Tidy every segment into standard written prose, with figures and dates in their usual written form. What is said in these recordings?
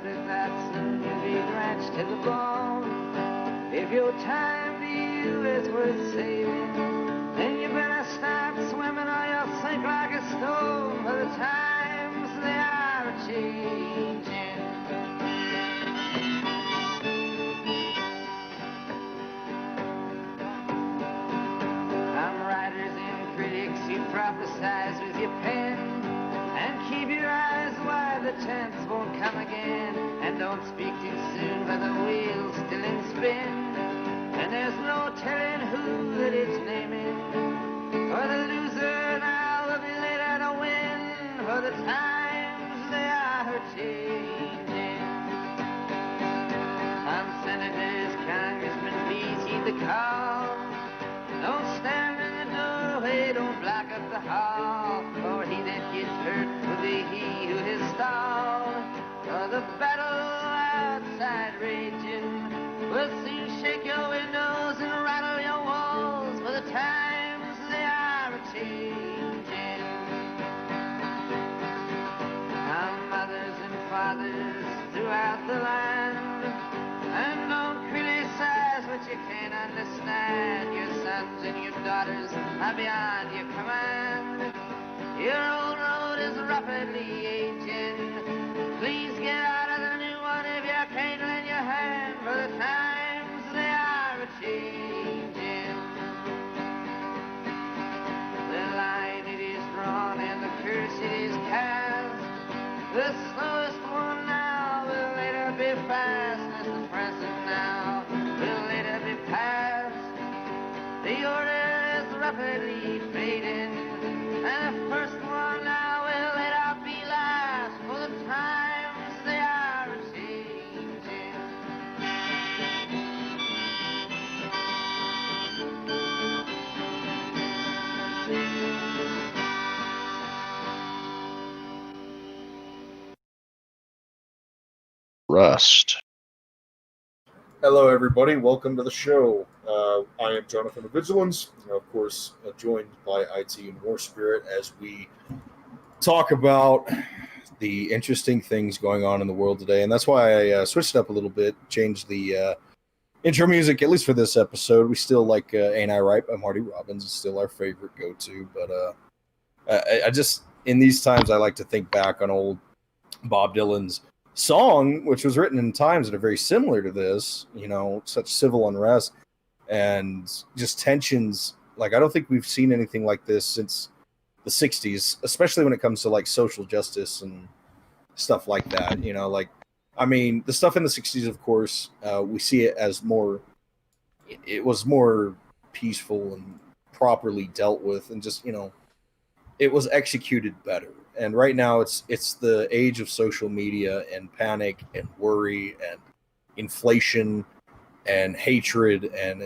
after that soon you'll be drenched to the bone. If your time to you is worth saving, then you better start swimming or you'll sink like a stone, for the times they are a-changing. Some writers and critics, you prophesize with your pen, and keep your eyes wide, the chance won't come again. And don't speak too soon, for the wheel's still in spin, and there's no telling who that it's naming. For the loser now will be later to win, for the times they are changing. Some senators, congressmen, please heed the call. Don't stand in the doorway, don't block up the hall, for he that gets hurt will be he who is stalled. For the battle outside raging will soon shake your windows and rattle your walls, for the times they are a-changing. Our mothers and fathers throughout the land, and don't criticize what you can't understand. Your sons and your daughters are beyond your command. Your old road is rapidly aging. Please get out of the new one if you can't lend your hand, for the times they are a-changing. The line it is drawn and the curse it is cast. The slowest one now will later be fast, as the present now will later be past. The order is rapidly fading, and the first one now will later be last, for the times they are a-changing. Rust. Hello, everybody. Welcome to the show. I am Jonathan of Evigilans, of course, joined by IT and War Spirit as we talk about the interesting things going on in the world today. And that's why I switched it up a little bit, changed the intro music, at least for this episode. We still like Ain't I Right by Marty Robbins. It's still our favorite go-to. But I just, in these times, I like to think back on old Bob Dylan's song, which was written in times that are very similar to this, such civil unrest and just tensions. Like, I don't think we've seen anything like this since the 60s, especially when it comes to like social justice and stuff like that. The stuff in the 60s, of course, we see it as it was more peaceful and properly dealt with, and just, it was executed better. And right now it's the age of social media and panic and worry and inflation and hatred, and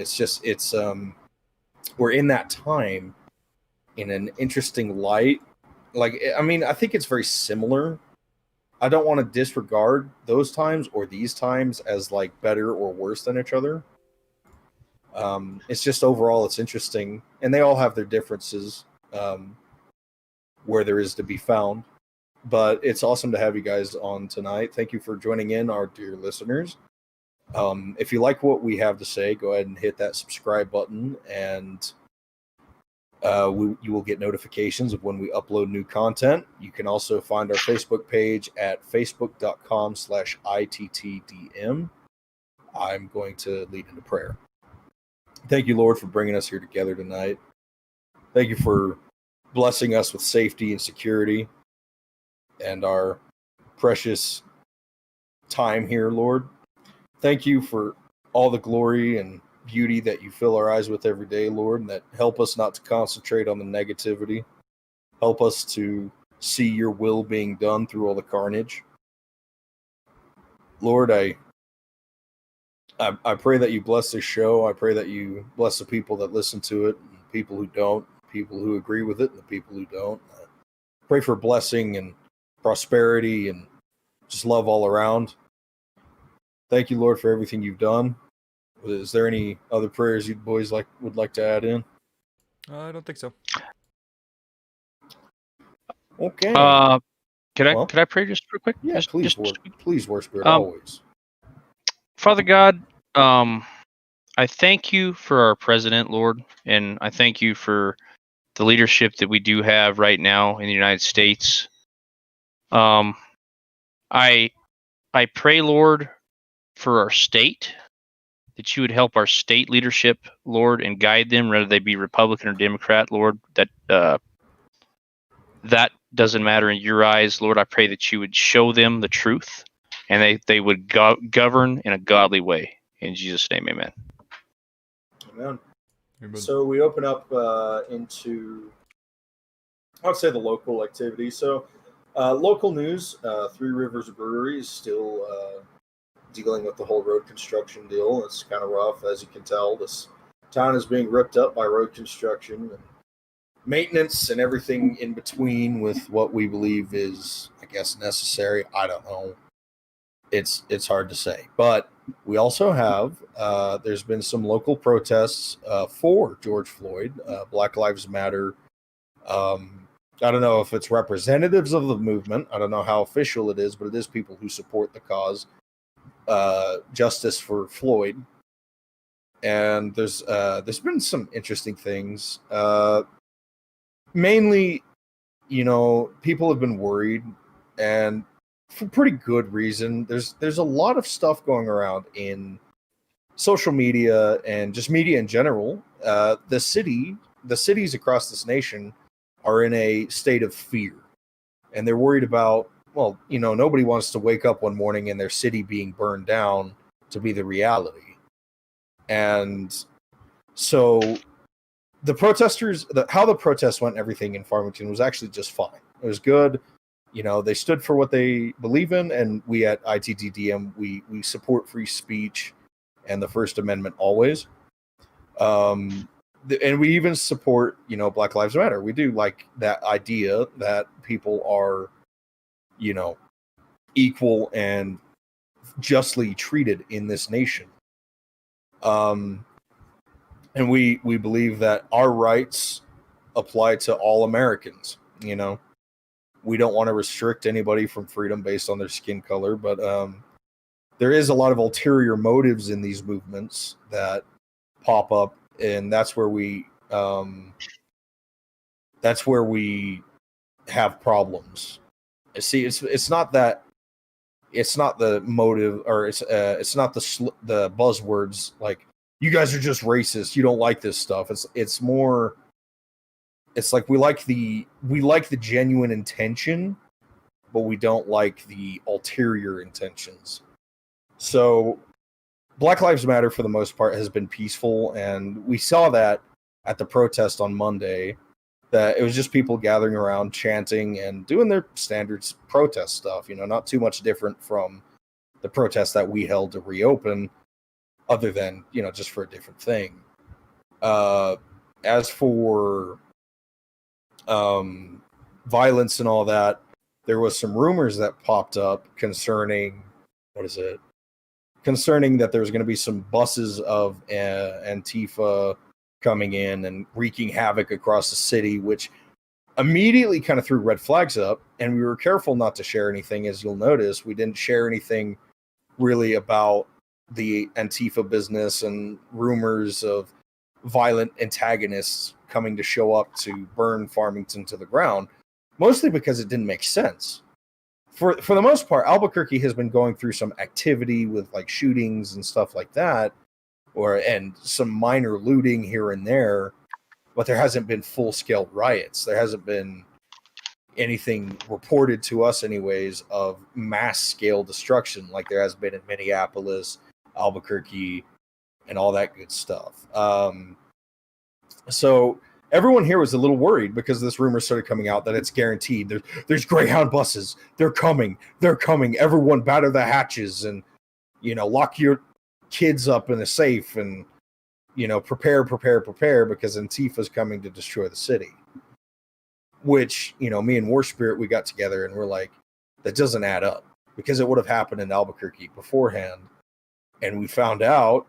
we're in that time in an interesting light. I think it's very similar. I don't want to disregard those times or these times as like better or worse than each other. It's just overall it's interesting, and they all have their differences. Where there is to be found. But it's awesome to have you guys on tonight. Thank you for joining in, our dear listeners. If you like what we have to say, go ahead and hit that subscribe button, and you will get notifications of when we upload new content. You can also find our Facebook page at facebook.com/ITTDM. I'm going to lead into prayer. Thank you, Lord, for bringing us here together tonight. Thank you for blessing us with safety and security and our precious time here, Lord. Thank you for all the glory and beauty that you fill our eyes with every day, Lord, and that help us not to concentrate on the negativity. Help us to see your will being done through all the carnage. Lord, I pray that you bless this show. I pray that you bless the people that listen to it, and people who don't, people who agree with it and the people who don't. Pray for blessing and prosperity and just love all around. Thank you, Lord, for everything you've done. Is there any other prayers you boys would like to add in? I don't think so. Okay. Could I pray just real quick? Yeah, please, please, War Spirit, always. Father God, I thank you for our president, Lord, and I thank you for the leadership that we do have right now in the United States. I pray, Lord, for our state, that you would help our state leadership, Lord, and guide them, whether they be Republican or Democrat, Lord. That doesn't matter in your eyes, Lord. I pray that you would show them the truth, and they would govern in a godly way. In Jesus' name, amen. Amen. So we open up into, I would say, the local activity. So local news, Three Rivers Brewery is still dealing with the whole road construction deal. It's kind of rough, as you can tell. This town is being ripped up by road construction and maintenance and everything in between with what we believe is, I guess, necessary. I don't know. It's hard to say. But we also have, there's been some local protests for George Floyd, Black Lives Matter. I don't know if it's representatives of the movement. I don't know how official it is, but it is people who support the cause, justice for Floyd. And there's been some interesting things. Mainly, people have been worried, and for pretty good reason. There's a lot of stuff going around in social media and just media in general. The cities across this nation are in a state of fear, and they're worried about, well, nobody wants to wake up one morning and their city being burned down to be the reality. And so the protesters, how the protests went and everything in Farmington was actually just fine. It was good. They stood for what they believe in, and we at ITDDM, we support free speech and the First Amendment always. And we even support, Black Lives Matter. We do like that idea that people are, equal and justly treated in this nation. And we believe that our rights apply to all Americans. We don't want to restrict anybody from freedom based on their skin color, but there is a lot of ulterior motives in these movements that pop up, and that's where we have problems. See, it's not the motive, or it's not the buzzwords like, you guys are just racist, you don't like this stuff. It's more, it's like we like the genuine intention, but we don't like the ulterior intentions. So Black Lives Matter, for the most part, has been peaceful, and we saw that at the protest on Monday, that it was just people gathering around, chanting, and doing their standard protest stuff, not too much different from the protest that we held to reopen, other than, just for a different thing. As for violence and all that, there was some rumors that popped up concerning that there was going to be some buses of Antifa coming in and wreaking havoc across the city, which immediately kind of threw red flags up. And we were careful not to share anything. As you'll notice, we didn't share anything really about the Antifa business and rumors of violent antagonists coming to show up to burn Farmington to the ground, mostly because it didn't make sense. For the most part, Albuquerque has been going through some activity with like shootings and stuff like that, and some minor looting here and there, but there hasn't been full-scale riots. There hasn't been anything reported to us anyways of mass-scale destruction like there has been in Minneapolis, Albuquerque, and all that good stuff. So everyone here was a little worried because this rumor started coming out that it's guaranteed. There's Greyhound buses. They're coming. Everyone batter the hatches and, lock your kids up in a safe and, prepare because Antifa's coming to destroy the city. Which, me and War Spirit, we got together and we're like, that doesn't add up, because it would have happened in Albuquerque beforehand. And we found out,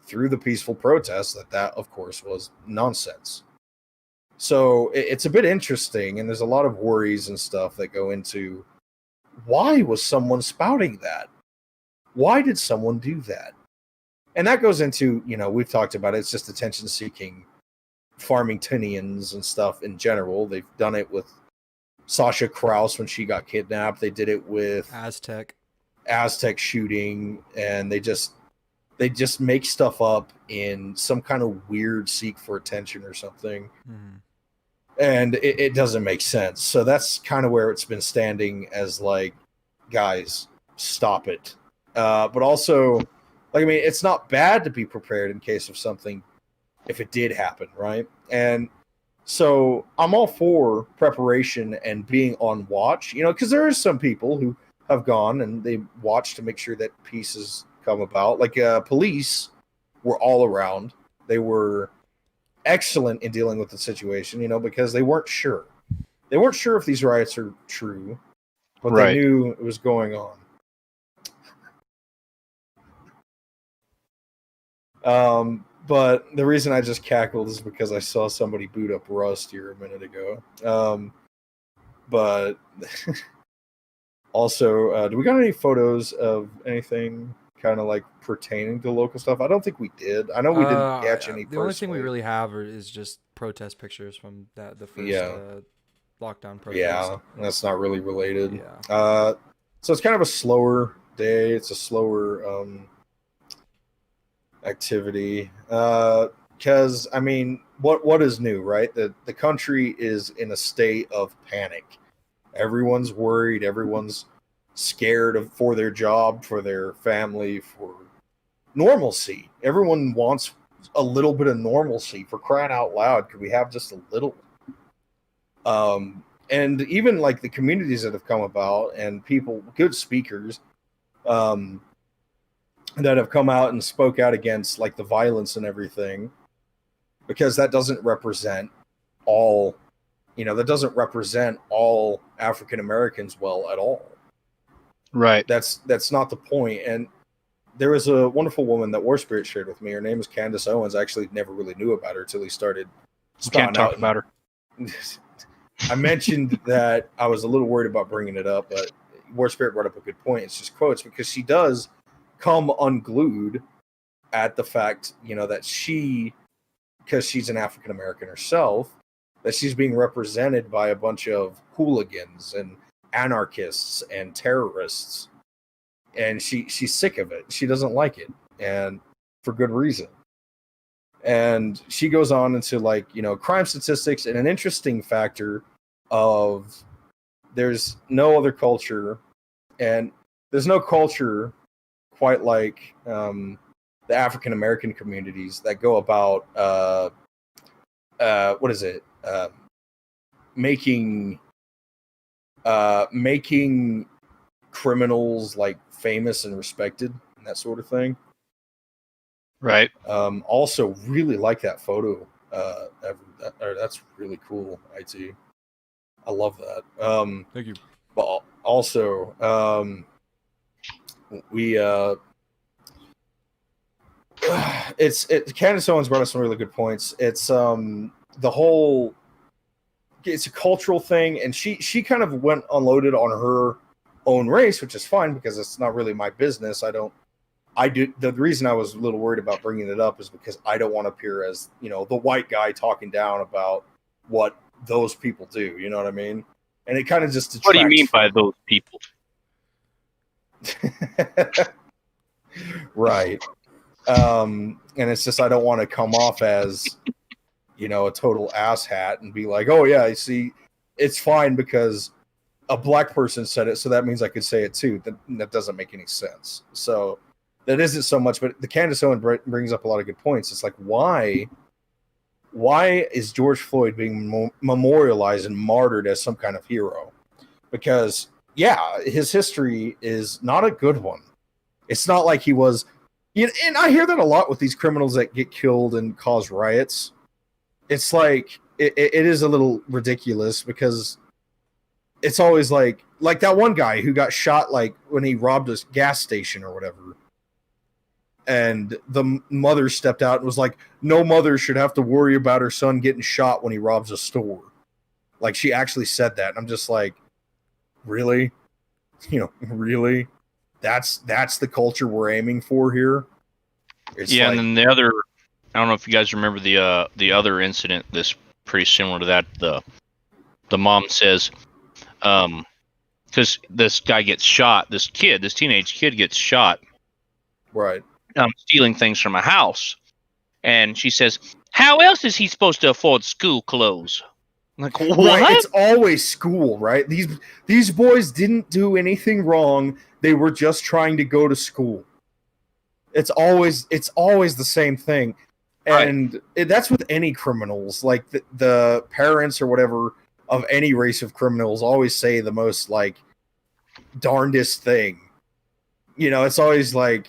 through the peaceful protests, that of course was nonsense. So it's a bit interesting, and there's a lot of worries and stuff that go into why was someone spouting that? Why did someone do that? And that goes into, we've talked about it, it's just attention-seeking Farmingtonians and stuff in general. They've done it with Sasha Krause when she got kidnapped. They did it with Aztec shooting, and they just make stuff up in some kind of weird seek for attention or something. Mm-hmm. And it doesn't make sense. So that's kind of where it's been standing as like, guys, stop it. But also, it's not bad to be prepared in case of something, if it did happen, right? And so I'm all for preparation and being on watch, because there is some people who have gone and they watch to make sure that peace has come about. Like police were all around. They were excellent in dealing with the situation, because they weren't sure. They weren't sure if these riots are true, but Right. they knew it was going on. But the reason I just cackled is because I saw somebody boot up Rust here a minute ago. But also, do we got any photos of anything kind of like pertaining to local stuff? I don't think we did. I know we didn't catch any. The only thing we really have is just protest pictures from the first lockdown protest. Yeah, that's not really related. Yeah. So it's kind of a slower day. It's a slower activity. Because what is new, right? The country is in a state of panic. Everyone's worried. Everyone's scared for their job, for their family, for normalcy. Everyone wants a little bit of normalcy. For crying out loud, could we have just a little? And even like the communities that have come about and people, good speakers, that have come out and spoke out against like the violence and everything, because that doesn't represent all, that doesn't represent all African Americans well at all. Right. That's not the point. And there was a wonderful woman that War Spirit shared with me. Her name is Candace Owens. I actually never really knew about her till he started Can't talk about her. I mentioned that I was a little worried about bringing it up, but War Spirit brought up a good point. It's just quotes, because she does come unglued at the fact, that because she's an African American herself, that she's being represented by a bunch of hooligans and anarchists and terrorists, and she's sick of it. She doesn't like it, and for good reason. And she goes on into crime statistics, and an interesting factor of there's no other culture, and there's no culture quite like the African American communities that go about making criminals like famous and respected and that sort of thing. Right. Also really like that photo. That's really cool. IT. I love that. Thank you. But also, Candace Owens brought up some really good points. It's it's a cultural thing, and she kind of went unloaded on her own race, which is fine because it's not really my business. The reason I was a little worried about bringing it up is because I don't want to appear as, the white guy talking down about what those people do. You know what I mean? And it kind of just detracts. What do you mean by those people? Right. And it's just, I don't want to come off as, a total asshat and be like, oh yeah, I see, it's fine because a black person said it, so that means I could say it too. That doesn't make any sense. So that isn't so much, but the Candace Owens brings up a lot of good points. It's like, why is George Floyd being memorialized and martyred as some kind of hero? Because, yeah, his history is not a good one. It's not like he was, and I hear that a lot with these criminals that get killed and cause riots. It's like, it is a little ridiculous because it's always like that one guy who got shot like when he robbed a gas station or whatever. And the mother stepped out and was like, no mother should have to worry about her son getting shot when he robs a store. Like, she actually said that. And I'm just like, really? Really? That's the culture we're aiming for here? It's and then the other, I don't know if you guys remember the other incident that's pretty similar to that. The mom says, because this guy gets shot, this teenage kid gets shot, right, stealing things from a house, and she says, how else is he supposed to afford school clothes? I'm like, what? Right, it's always school, right? These boys didn't do anything wrong. They were just trying to go to school. It's always the same thing. And that's with any criminals. Like, the parents or whatever of any race of criminals always say the most, like, darndest thing. It's always like,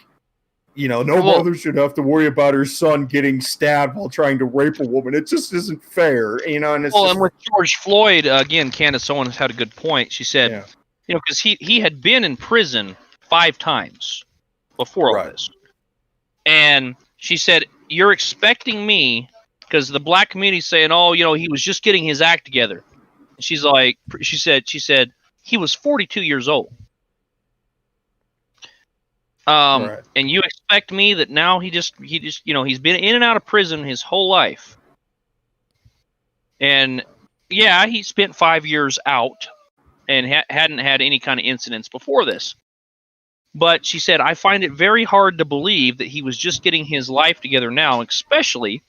no mother should have to worry about her son getting stabbed while trying to rape a woman. It just isn't fair, and it's and with George Floyd, again, Candace Owens had a good point. She said, because he had been in prison 5 times before all this. And she said, you're expecting me, because the black community's saying, oh, he was just getting his act together. And she's like, she said, he was 42 years old. And you expect me that now he just he's been in and out of prison his whole life. And yeah, he spent 5 years out and hadn't had any kind of incidents before this. But she said, I find it very hard to believe that he was just getting his life together now, especially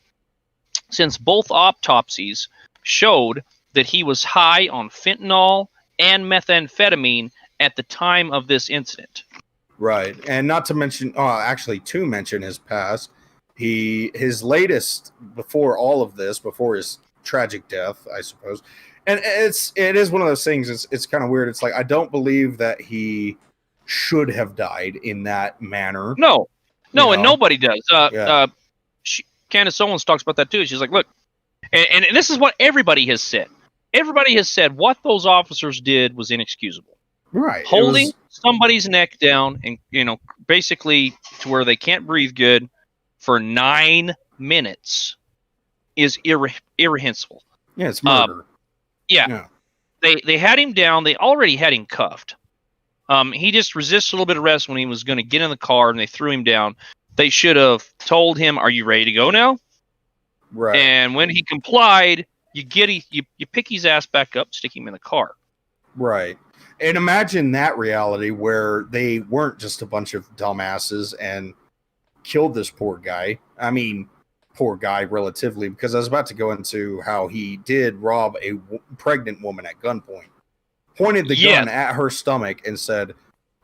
since both autopsies showed that he was high on fentanyl and methamphetamine at the time of this incident. Right. And not to mention, to mention his past, his latest, before all of this, before his tragic death, I suppose. And it is one of those things, it's kind of weird. It's like, I don't believe that he should have died in that manner. No, and nobody does. Candace Owens talks about that too. She's like, look, and this is what everybody has said. Everybody has said what those officers did was inexcusable. Right. Holding somebody's neck down and, basically to where they can't breathe good for 9 minutes is irreprehensible. Yeah, it's murder. They had him down. They already had him cuffed. He just resisted a little bit of arrest when he was going to get in the car, and they threw him down. They should have told him, are you ready to go now? Right. And when he complied, you pick his ass back up, stick him in the car. Right. And imagine that reality where they weren't just a bunch of dumbasses and killed this poor guy. I mean, poor guy relatively, because I was about to go into how he did rob a pregnant woman at gunpoint. Pointed the gun at her stomach and said,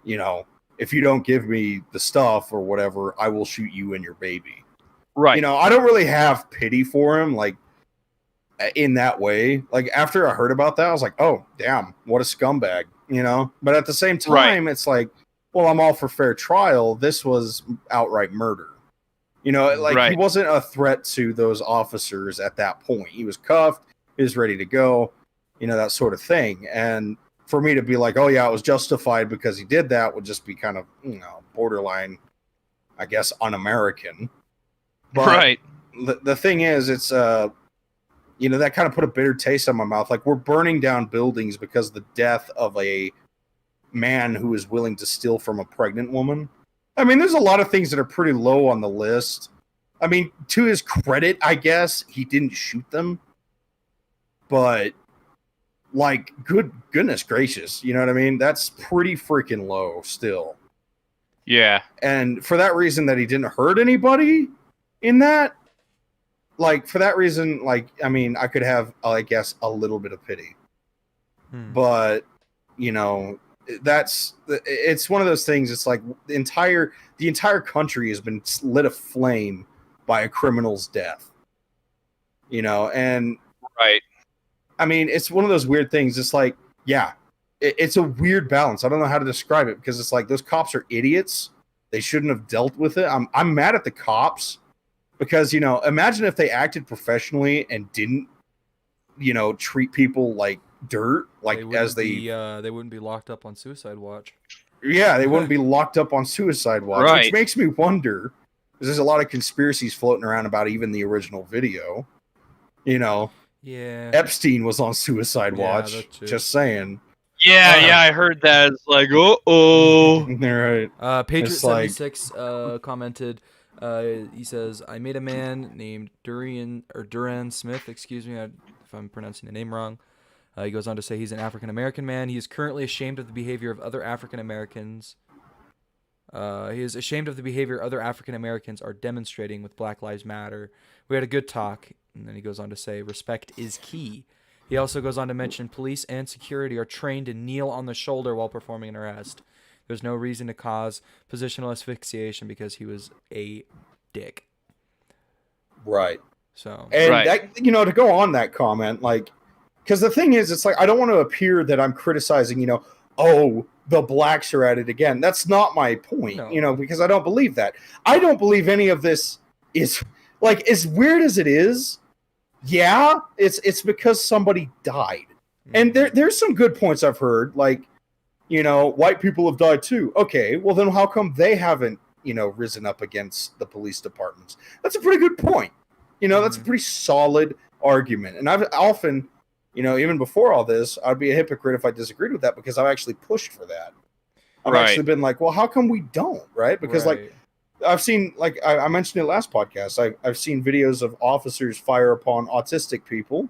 if you don't give me the stuff or whatever, I will shoot you and your baby. Right. I don't really have pity for him, like, in that way. Like, after I heard about that, I was like, oh, damn, what a scumbag, But at the same time, It's like, well, I'm all for fair trial. This was outright murder. He wasn't a threat to those officers at that point. He was cuffed. He was ready to go, that sort of thing. And for me to be like, oh, yeah, it was justified because he did that would just be kind of, borderline, I guess, un-American. But the thing is, it's, that kind of put a bitter taste in my mouth. Like, we're burning down buildings because of the death of a man who is willing to steal from a pregnant woman. I mean, there's a lot of things that are pretty low on the list. I mean, to his credit, I guess, he didn't shoot them. But, like, goodness gracious, you know what I mean? That's pretty freaking low still. Yeah. And for that reason that he didn't hurt anybody in that, like, for that reason, like, I mean, I could have, I guess, a little bit of pity. But, it's one of those things. It's like the entire country has been lit aflame by a criminal's death, and I mean, it's one of those weird things. It's like, it's a weird balance. I don't know how to describe it, because it's like, those cops are idiots. They shouldn't have dealt with it. I'm mad at the cops because, imagine if they acted professionally and didn't, treat people like dirt, like they wouldn't be locked up on suicide watch. Yeah, they wouldn't be locked up on suicide watch, which makes me wonder, There's a lot of conspiracies floating around about even the original video. You know, Yeah. Epstein was on suicide watch. that's true. Just saying. Yeah, I heard that. It's like, uh-oh. Right. Patriot76 commented, he says, I made a man named Duran Smith, excuse me if I'm pronouncing the name wrong. He goes on to say he's an African-American man. He is currently ashamed of the behavior of other African-Americans. He is ashamed of the behavior other African-Americans are demonstrating with Black Lives Matter. We had a good talk. And then he goes on to say, respect is key. He also goes on to mention police and security are trained to kneel on the shoulder while performing an arrest. There's no reason to cause positional asphyxiation because he was a dick. Right. So, and that, to go on that comment, like, because the thing is, it's like, I don't want to appear that I'm criticizing, the blacks are at it again. That's not my point, because I don't believe that. I don't believe any of this is, like, as weird as it is, yeah, it's because somebody died. And there's some good points I've heard, like, white people have died too. Okay, well then how come they haven't, risen up against the police departments? That's a pretty good point. That's a pretty solid argument. And I've often, even before all this, I'd be a hypocrite if I disagreed with that because I've actually pushed for that. I've actually been like, well, how come we don't, right? Because like, I've seen, like I mentioned it last podcast, I've seen videos of officers fire upon autistic people.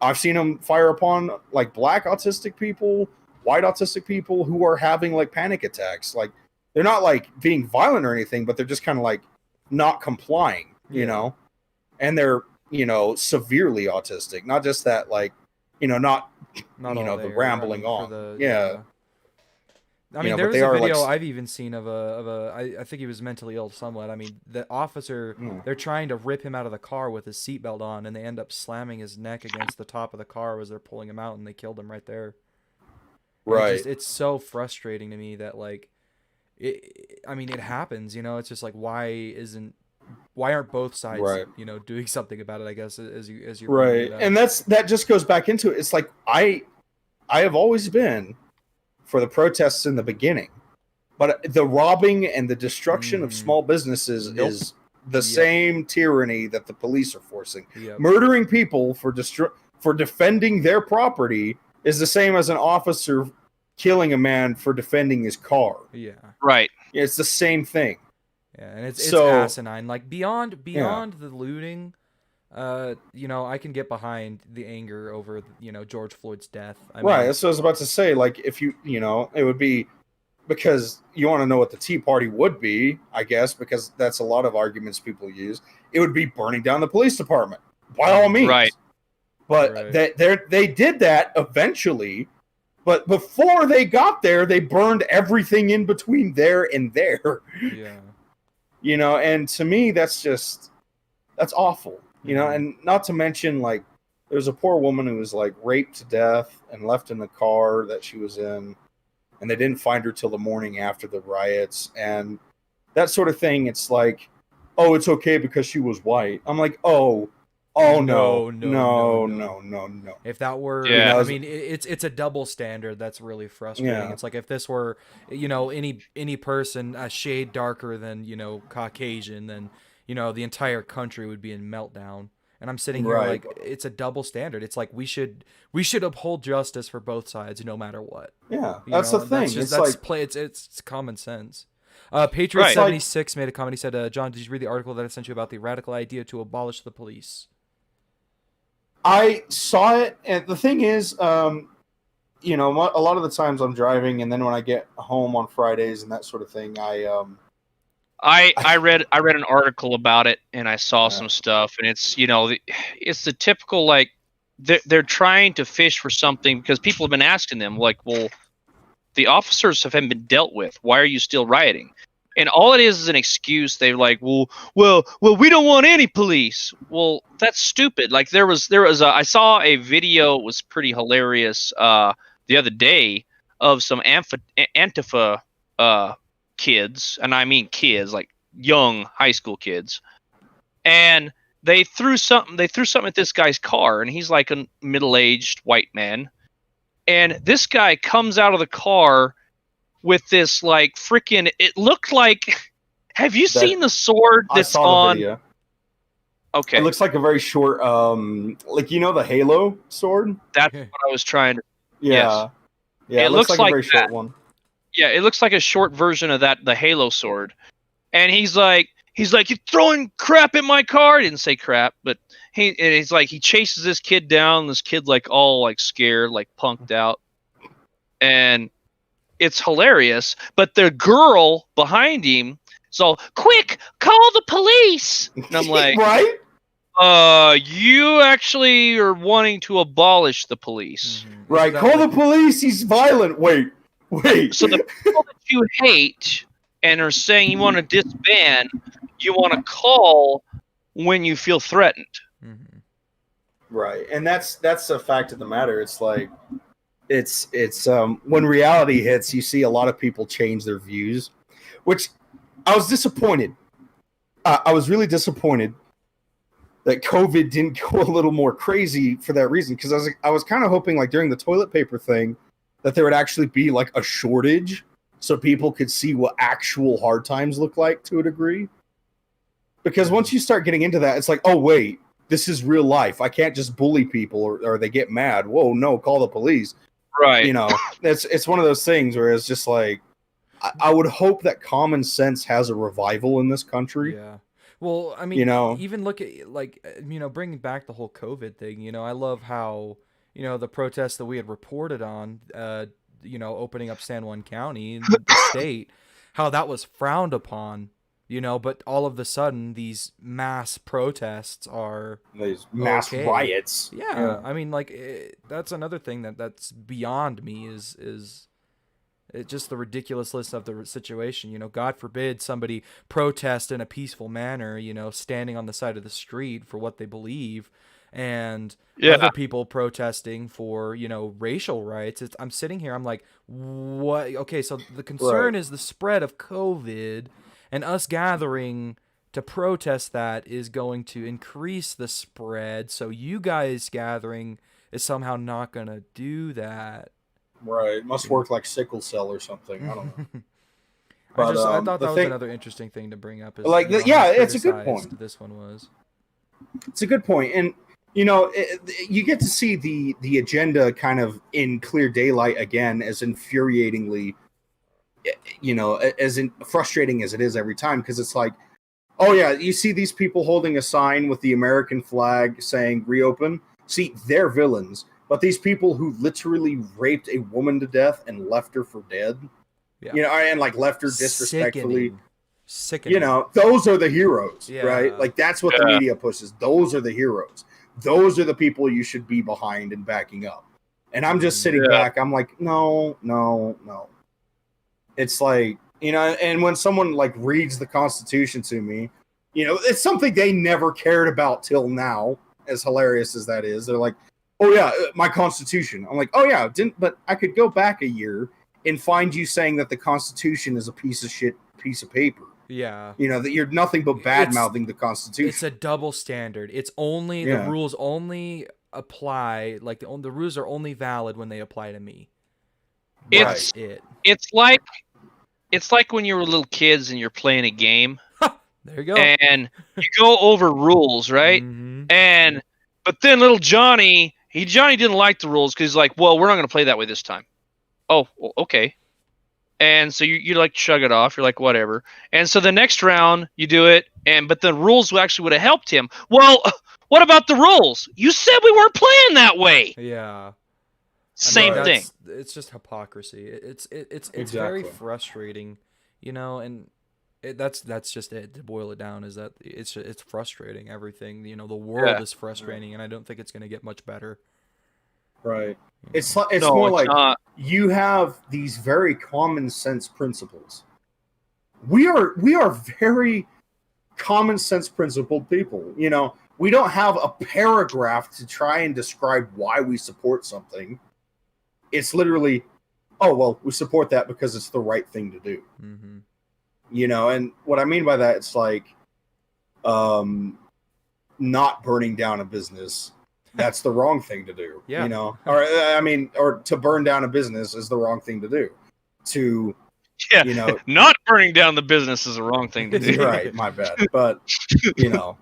I've seen them fire upon like black autistic people, white autistic people who are having like panic attacks. Like they're not like being violent or anything, but they're just kind of like not complying, and they're, severely autistic. Not just that, like, not the rambling on. I mean, there was a video I've even seen of I think he was mentally ill somewhat. I mean, the officer, they're trying to rip him out of the car with his seatbelt on, and they end up slamming his neck against the top of the car as they're pulling him out, and they killed him right there. Right. It's so frustrating to me that, like, it happens, It's just like, why aren't both sides, doing something about it, I guess, as you're right. And that just goes back into it. It's like, I have always been for the protests in the beginning, but the robbing and the destruction of small businesses is the same tyranny that the police are forcing. Murdering people for defending their property is the same as an officer killing a man for defending his car. Yeah. Right. It's the same thing. Yeah, and it's asinine. Like beyond the looting, I can get behind the anger over, George Floyd's death. Right. That's what I was about to say. Like, if it would be because you want to know what the Tea Party would be, I guess, because that's a lot of arguments people use. It would be burning down the police department by all means. Right. But they did that eventually. But before they got there, they burned everything in between there and there. Yeah. And to me, that's awful. And not to mention, like, there's a poor woman who was, like, raped to death and left in the car that she was in, and they didn't find her till the morning after the riots, and that sort of thing. It's like, oh, it's okay because she was white. I'm like, no. If that were, it's a double standard that's really frustrating. Yeah. It's like if this were, any person a shade darker than, Caucasian, then, the entire country would be in meltdown. And I'm sitting here like, it's a double standard. It's like we should uphold justice for both sides no matter what. Yeah, that's the thing. It's common sense. Patriot76 made a comment. He said, John, did you read the article that I sent you about the radical idea to abolish the police? I saw it, and the thing is, a lot of the times I'm driving, and then when I get home on Fridays and that sort of thing, I read an article about it, and I saw some stuff, and it's it's the typical, like, they're trying to fish for something because people have been asking them, like, well, the officers haven't been dealt with. Why are you still rioting? And all it is an excuse. They're like, well, we don't want any police. Well, that's stupid. Like I saw a video. It was pretty hilarious the other day of some Antifa kids, and I mean kids, like young high school kids, and they threw something at this guy's car, and he's like a middle-aged white man, and this guy comes out of the car with this, like, freaking, it looked like Have you seen the sword I that's saw the on? video. Okay, It looks like a very short, like the Halo sword. that's what I was trying to. Yeah, yeah. It It looks looks like a like very short that. one. Yeah, it looks like a short version of the Halo sword. And he's like, you're throwing crap at my car. He didn't say crap, but he's like, he chases this kid down. This kid like all like scared, like punked out, and it's hilarious. But the girl behind him is all, quick, call the police. And I'm like, right? you actually are wanting to abolish the police. Mm-hmm. Right. Call the police. He's violent. Wait. So the people that you hate and are saying you want to disband, you want to call when you feel threatened. Mm-hmm. Right, and that's a fact of the matter. It's like it's when reality hits, you see a lot of people change their views, which I was disappointed. I was really disappointed that COVID didn't go a little more crazy for that reason, because I was kind of hoping, like during the toilet paper thing, that there would actually be like a shortage so people could see what actual hard times look like to a degree. Because once you start getting into that, it's like, oh wait, this is real life. I can't just bully people or they get mad. Whoa, no, call the police. Right. It's one of those things where it's just like, I would hope that common sense has a revival in this country. Yeah. Well, I mean, even look at bringing back the whole COVID thing. I love how the protests that we had reported on, opening up San Juan County in the state, how that was frowned upon. But all of a sudden, these mass protests are these mass riots. Yeah, I mean, that's another thing that's beyond me is it's just the ridiculousness of the situation. God forbid somebody protest in a peaceful manner, standing on the side of the street for what they believe, and other people protesting for, racial rights. I'm sitting here, I'm like, what? Okay, so the concern is the spread of COVID, and us gathering to protest that is going to increase the spread. So you guys gathering is somehow not going to do that. Right. It must work like sickle cell or something. I don't know. But, I thought that was another interesting thing to bring up. Is, it's a good point. This one was. It's a good point. And, you get to see the agenda kind of in clear daylight again, as infuriatingly, as frustrating as it is every time, because it's like, oh yeah, you see these people holding a sign with the American flag saying reopen. See, they're villains. But these people who literally raped a woman to death and left her for dead, and left her disrespectfully, Sickening. Those are the heroes, right? Like that's what the media pushes. Those are the heroes. Those are the people you should be behind and backing up. And I'm just sitting back. I'm like, no. It's like, and when someone like reads the Constitution to me, it's something they never cared about till now, as hilarious as that is. They're like, oh yeah, my Constitution. I'm like, oh yeah, but I could go back a year and find you saying that the Constitution is a piece of shit piece of paper. Yeah. That you're nothing but bad-mouthing the Constitution. It's a double standard. It's only the rules only apply, like the rules are only valid when they apply to me. It's like when you were little kids and you're playing a game. There you go. And you go over rules, right? Mm-hmm. But then little Johnny didn't like the rules because he's like, well, we're not going to play that way this time. Oh, well, okay. And so you like shrug it off. You're like, whatever. And so the next round you do it, but the rules actually would have helped him. Well, what about the rules? You said we weren't playing that way. Yeah. Same thing. It's just hypocrisy. It's Exactly. very frustrating, and that's just it. To boil it down, is that it's frustrating. Everything, the world is frustrating, and I don't think it's going to get much better. Right. It's more like not. You have these very common sense principles. We are very common sense principled people. We don't have a paragraph to try and describe why we support something. It's literally, oh well, we support that because it's the right thing to do. Mm-hmm. And what I mean by that, it's like, not burning down a business. That's the wrong thing to do. Yeah. Or to burn down a business is the wrong thing to do. Not Burning down the business is the wrong thing to do. Right, my bad. But you know,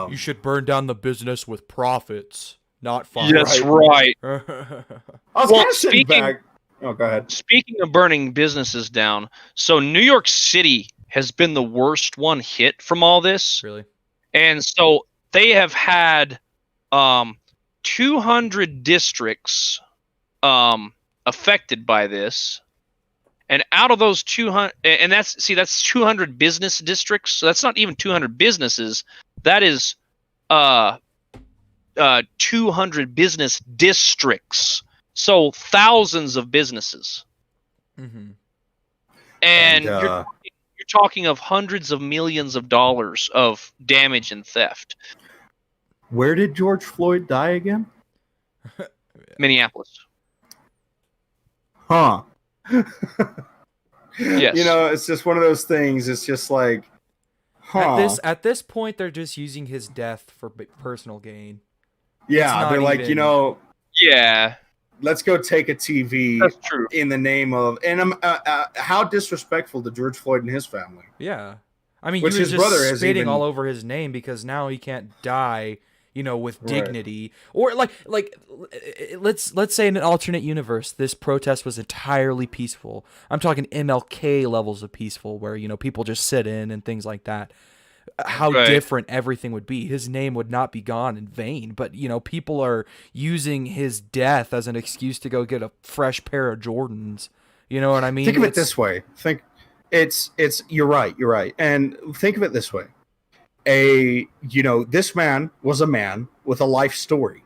You should burn down the business with profits, not fire. Yes, right. I was Well, kind of sitting speaking- back. Oh, go ahead. Speaking of burning businesses down, so New York City has been the worst one hit from all this. Really? And so they have had 200 districts affected by this. And out of those 200, and that's 200 business districts. So that's not even 200 businesses. That is 200 business districts. So thousands of businesses. Mm-hmm. And And, you're talking of hundreds of millions of dollars of damage and theft. Where did George Floyd die again? Minneapolis. Huh. Yes. You know, it's just one of those things. It's just like, huh. At this point, they're just using his death for personal gain. Yeah, not they're like, even- you know, Yeah, let's go take a TV that's true. in the name of, and how disrespectful to George Floyd and his family. Yeah, I mean, Which you were his just brother has spitting even- all over his name because now he can't die, you know, with Right. dignity. Or like let's say in an alternate universe, this protest was entirely peaceful. I'm talking MLK levels of peaceful, where you know people just sit in and things like that. How Right. different everything would be. His name would not be gone in vain. But you know, people are using his death as an excuse to go get a fresh pair of Jordans. You know what I mean? Think of it It's- this way. You're right. And think of it this way. This man was a man with a life story.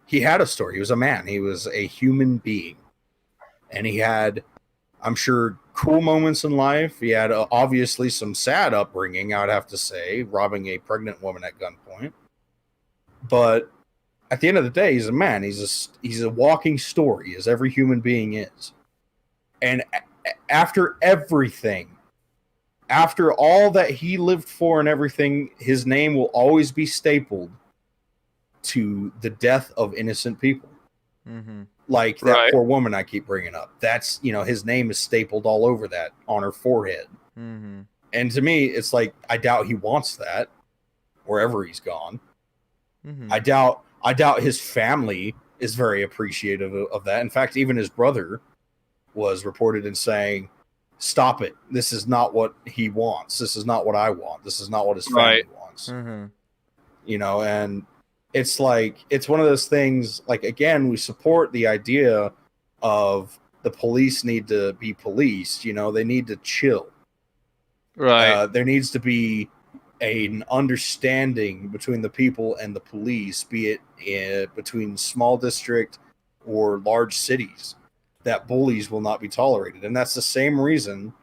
He had a story. He was a man. He was a human being. And he had, I'm sure, cool moments in life. He had obviously some sad upbringing, I would have to say, robbing a pregnant woman at gunpoint. But at the end of the day, he's a man. He's a walking story, as every human being is. And after everything, after all that he lived for and everything, his name will always be stapled to the death of innocent people. Mm-hmm. Like that Right. poor woman I keep bringing up. That's, his name is stapled all over that on her forehead. Mm-hmm. And to me, it's like, I doubt he wants that wherever he's gone. Mm-hmm. I doubt his family is very appreciative of that. In fact, even his brother was reported in saying, stop it. This is not what he wants. This is not what I want. This is not what his family Right. wants. Mm-hmm. And it's like, it's one of those things, like, again, we support the idea of the police need to be policed. They need to chill. Right. There needs to be an understanding between the people and the police, be it between small district or large cities, that bullies will not be tolerated. And that's the same reason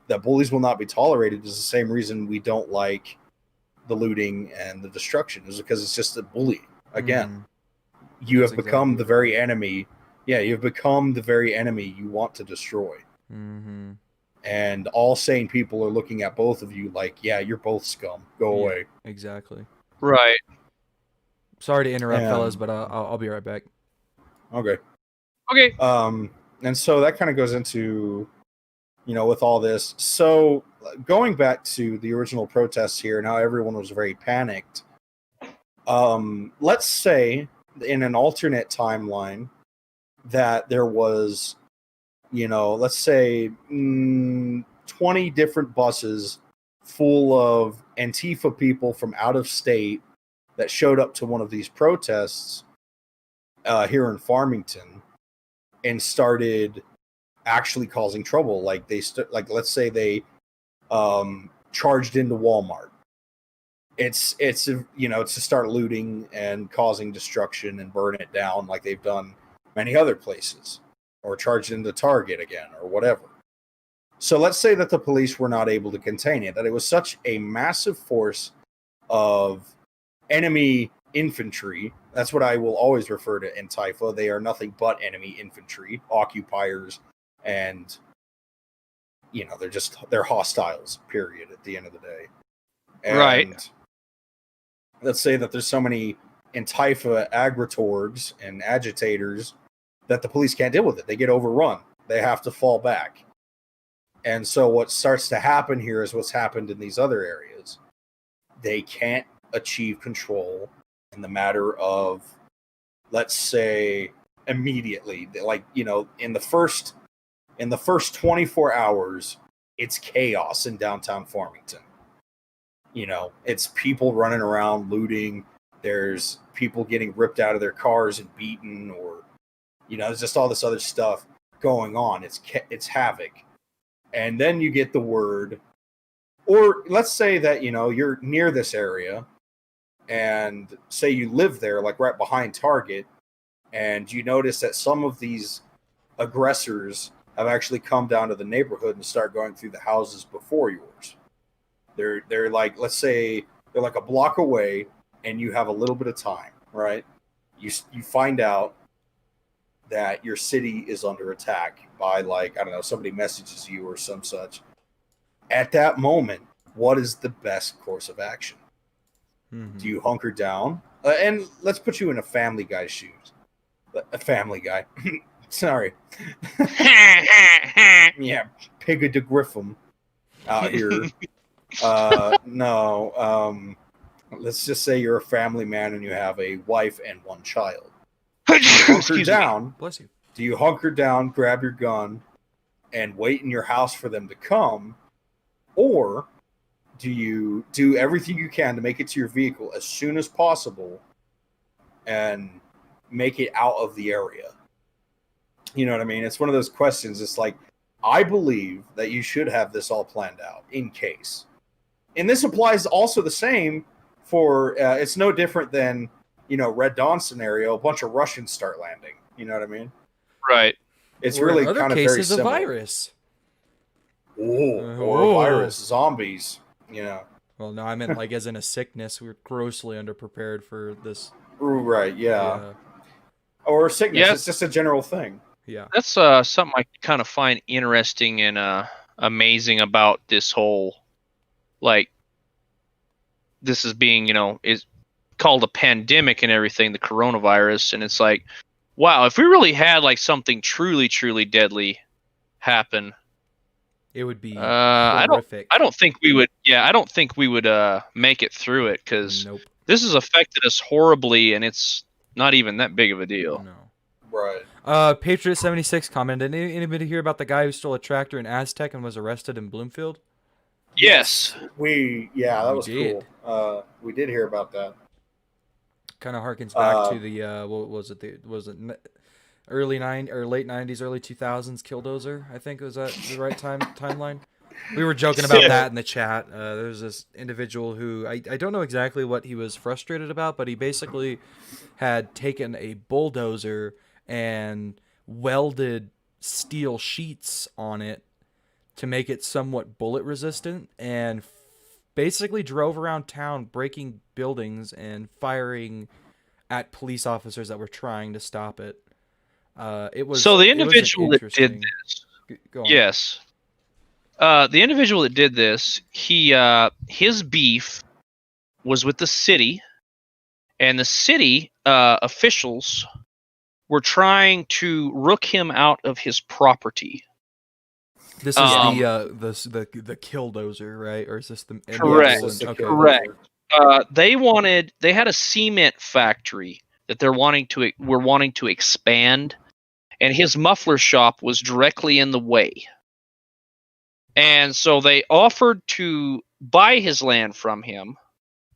that bullies will not be tolerated is the same reason we don't like the looting and the destruction, is because it's just a bullying. Again, you have That's become exactly the very enemy. Yeah, you've become the very enemy you want to destroy. Mm-hmm. And all sane people are looking at both of you like, yeah, you're both scum. Go Yeah. away. Exactly. Right. Sorry to interrupt, And- fellas, but I'll be right back. Okay. Okay. And so that kind of goes into, with all this. So going back to the original protests here and how everyone was very panicked. Let's say in an alternate timeline that there was, let's say 20 different buses full of Antifa people from out of state that showed up to one of these protests here in Farmington and started actually causing trouble. Like let's say they charged into Walmart. It's to start looting and causing destruction and burn it down like they've done many other places, or charged into Target again or whatever. So let's say that the police were not able to contain it, that it was such a massive force of enemy infantry. That's what I will always refer to Antifa. They are nothing but enemy infantry, occupiers, and they're hostiles, period, at the end of the day. And Right. let's say that there's so many Antifa agritorgs and agitators that the police can't deal with it. They get overrun. They have to fall back. And so what starts to happen here is what's happened in these other areas. They can't achieve control in the matter of, let's say, immediately. Like, you know, in the first 24 hours, it's chaos in downtown Farmington. You know, it's people running around looting. There's people getting ripped out of their cars and beaten, or, you know, there's just all this other stuff going on. It's havoc. And then you get the word, or let's say that, you know, you're near this area and say you live there, like right behind Target, and you notice that some of these aggressors have actually come down to the neighborhood and start going through the houses before yours. They're like, let's say they're like a block away, and you have a little bit of time, right? You find out that your city is under attack by, like, I don't know, somebody messages you or some such. At that moment, what is the best course of action? Mm-hmm. Do you hunker down? And let's put you in a Family Guy shoes. A Family Guy. Sorry. Yeah, Pigga de Griffin out here. No. Let's just say you're a family man and you have a wife and one child. Do you hunker down? Bless you. Do you hunker down, grab your gun, and wait in your house for them to come? Or do you do everything you can to make it to your vehicle as soon as possible and make it out of the area? You know what I mean? It's one of those questions. It's like, I believe that you should have this all planned out in case. And this applies also the same for, it's no different than, you know, Red Dawn scenario. A bunch of Russians start landing. You know what I mean? Right. It's or really in other kind of very cases, similar. a virus. Or a virus, zombies, you know. Well, no, I meant like as in a sickness. We were grossly underprepared for this. Right, yeah. Or sickness. Yeah. It's just a general thing. Yeah. That's something I kind of find interesting and amazing about this whole, like, this is being, you know, is called a pandemic and everything, the coronavirus, and it's like, wow, if we really had like something truly, truly deadly happen, it would be horrific. I don't think we would. Yeah, I don't think we would make it through it, because this has affected us horribly, and it's not even that big of a deal. No. Right. Patriot76 commented, anybody hear about the guy who stole a tractor in Aztec and was arrested in Bloomfield? Yes. That was cool. We did hear about that. Kind of harkens back to the what was it? Late 90s, early 2000s Killdozer. I think was that the right timeline. We were joking about that in the chat. There's this individual who I don't know exactly what he was frustrated about, but he basically had taken a bulldozer and welded steel sheets on it to make it somewhat bullet resistant, and basically drove around town breaking buildings and firing at police officers that were trying to stop it. It was so the individual that did this. Yes. The individual that did this, his beef was with the city, and the city officials were trying to rook him out of his property. This is the Killdozer, right? Or is this the correct? Okay. Correct. They had a cement factory that were wanting to expand, and his muffler shop was directly in the way. And so they offered to buy his land from him,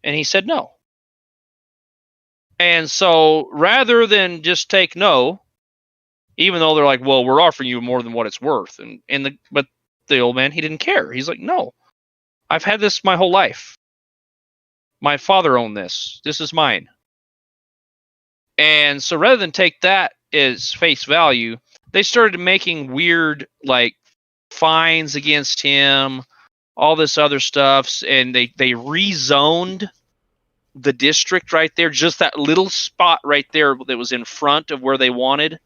and he said no. And so rather than just take no, even though they're like, well, we're offering you more than what it's worth, but the old man, he didn't care. He's like, no, I've had this my whole life. My father owned this. This is mine. And so rather than take that as face value, they started making weird, like, fines against him, all this other stuff, and they rezoned the district right there, just that little spot right there that was in front of where they wanted,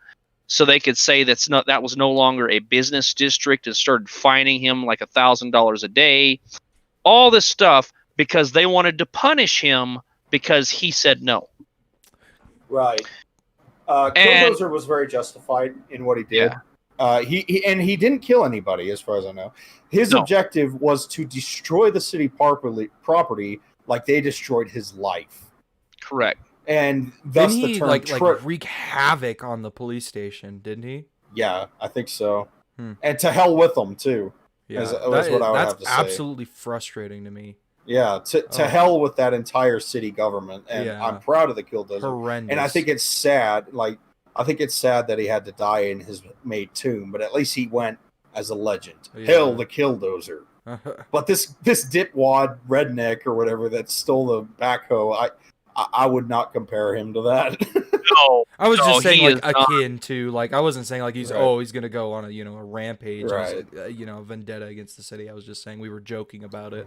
so they could say that was no longer a business district, and started fining him like $1,000 a day, all this stuff, because they wanted to punish him because he said no. Right. Killdozer was very justified in what he did. He didn't kill anybody, as far as I know. His objective was to destroy the city property like they destroyed his life. Correct. And thus didn't the he term like wreak havoc on the police station, didn't he? Yeah, I think so. And to hell with them too. Yeah, that's what I would have to say. That's absolutely frustrating to me. Yeah, to hell with that entire city government, and I'm proud of the Killdozer. Horrendous. And I think it's sad. Like, I think it's sad that he had to die in his made tomb, but at least he went as a legend. Yeah. Hell, the Killdozer. But this dipwad redneck or whatever that stole the backhoe, I would not compare him to that. No, I was just saying like akin to, like, I wasn't saying like he's gonna go on a rampage, a vendetta against the city. I was just saying we were joking about it.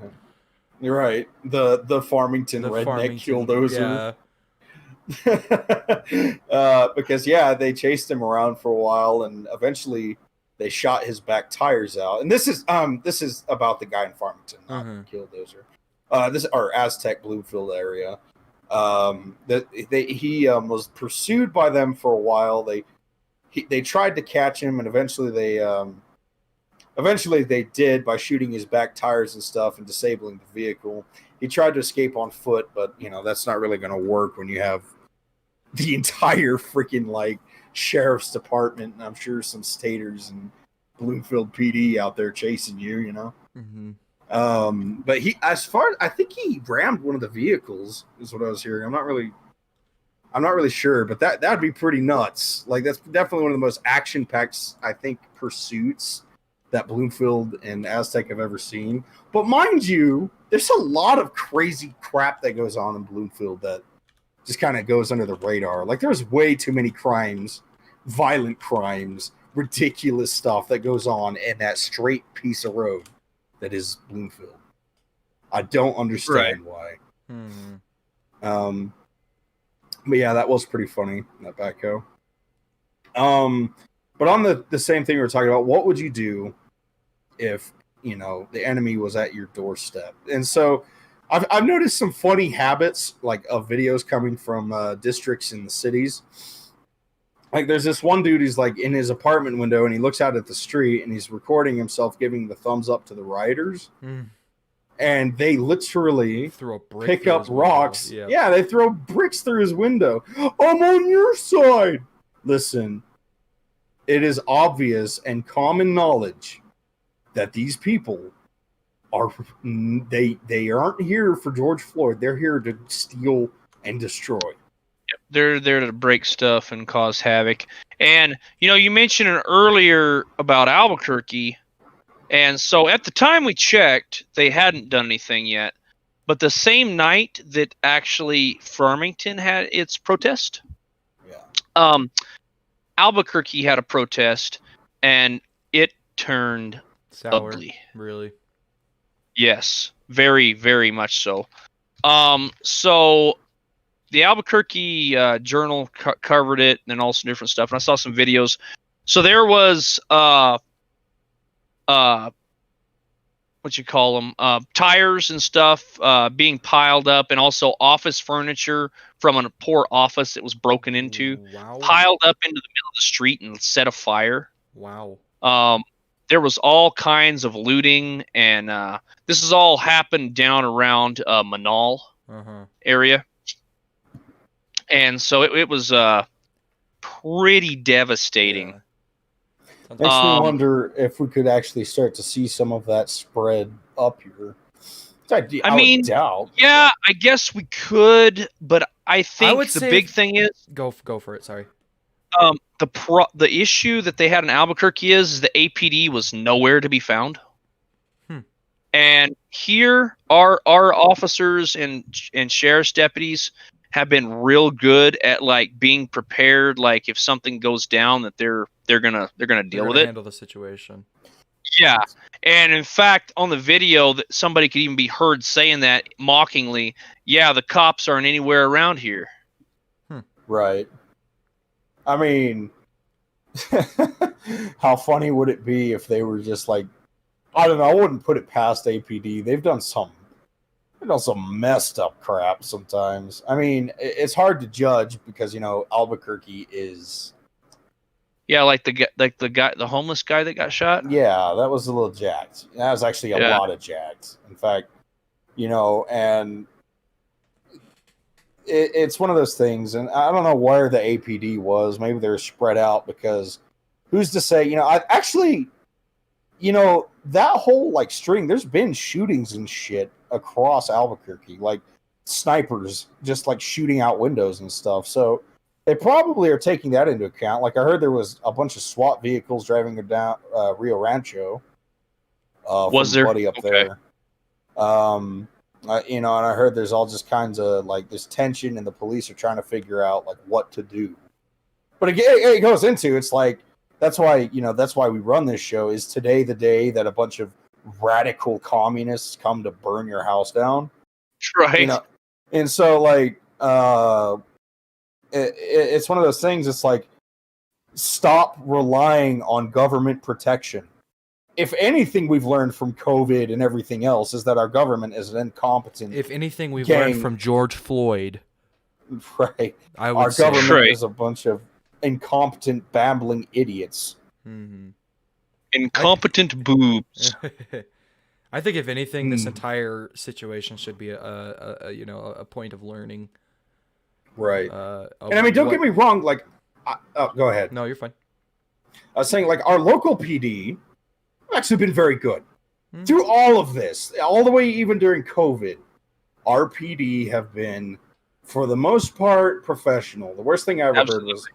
You're right. The Farmington redneck Killdozer. Yeah. Because they chased him around for a while, and eventually they shot his back tires out. And this is about the guy in Farmington, not Killdozer. This is our Aztec Bloomfield area. He was pursued by them for a while. They tried to catch him, and eventually they did by shooting his back tires and stuff and disabling the vehicle. He tried to escape on foot, but that's not really going to work when you have the entire freaking like sheriff's department, and I'm sure some staters and Bloomfield PD out there chasing you. Mm-hmm. But I think he rammed one of the vehicles, is what I was hearing. I'm not really sure, but that'd be pretty nuts. Like, that's definitely one of the most action-packed, I think, pursuits that Bloomfield and Aztec have ever seen. But mind you, there's a lot of crazy crap that goes on in Bloomfield that just kind of goes under the radar. Like, there's way too many crimes, violent crimes, ridiculous stuff that goes on in that straight piece of road that is Bloomfield. I don't understand why. But yeah, that was pretty funny, that backhoe. But on the same thing we were talking about, what would you do if the enemy was at your doorstep? And so I've noticed some funny habits, like, of videos coming from districts in the cities. Like, there's this one dude who's like in his apartment window, and he looks out at the street, and he's recording himself giving the thumbs up to the rioters. And they literally pick up rocks. Yep. Yeah, they throw bricks through his window. I'm on your side. Listen, it is obvious and common knowledge that these people they aren't here for George Floyd. They're here to steal and destroy. They're there to break stuff and cause havoc. And, you mentioned earlier about Albuquerque. And so at the time we checked, they hadn't done anything yet. But the same night that actually Farmington had its protest, Albuquerque had a protest, and it turned sour. Ugly. Really? Yes, very, very much so. So the Albuquerque Journal covered it, and then also different stuff. And I saw some videos. So there was tires and stuff being piled up, and also office furniture from a poor office that was broken into, piled up into the middle of the street and set afire. Wow. There was all kinds of looting, and this has all happened down around Manal area. And so it was pretty devastating. Yeah. Makes me wonder if we could actually start to see some of that spread up here. I mean, doubt. Yeah, I guess we could, but I think the big thing is go for it. Sorry. The issue that they had in Albuquerque is the APD was nowhere to be found. And here, our officers and sheriff's deputies have been real good at like being prepared. Like if something goes down, that they're gonna deal with it. Handle the situation. Yeah, and in fact, on the video, that somebody could even be heard saying that mockingly. Yeah, the cops aren't anywhere around here. Right. I mean, how funny would it be if they were just like, I don't know. I wouldn't put it past APD. They've done some messed up crap sometimes. I mean, it's hard to judge because Albuquerque is Yeah, the homeless guy that got shot. Yeah, that was a little jacked. That was actually a Yeah. lot of jacked. In fact, and it's one of those things, and I don't know where the APD was. Maybe they're spread out because who's to say? I actually, that whole like string. There's been shootings and shit across Albuquerque, like snipers just like shooting out windows and stuff. So they probably are taking that into account. Like I heard there was a bunch of SWAT vehicles driving down Rio Rancho. Was from there? a buddy up Okay. there? And I heard there's all just kinds of like this tension, and the police are trying to figure out like what to do. But again, it goes into it's like that's why we run this show. Is today the day that a bunch of radical communists come to burn your house down? Right. And so like it's one of those things. It's like stop relying on government protection. If anything we've learned from COVID and everything else is that our government is an incompetent. If anything we've learned from George Floyd, right? I would Our say. government Right. is a bunch of incompetent, babbling idiots. Mhm. Incompetent boobs. I think if anything, this entire situation should be a point of learning. Right. Of And I mean, don't get me wrong. Like, go ahead. No, you're fine. I was saying, like, our local PD have actually been very good through all of this, all the way even during COVID. Our PD have been, for the most part, professional. The worst thing I ever heard was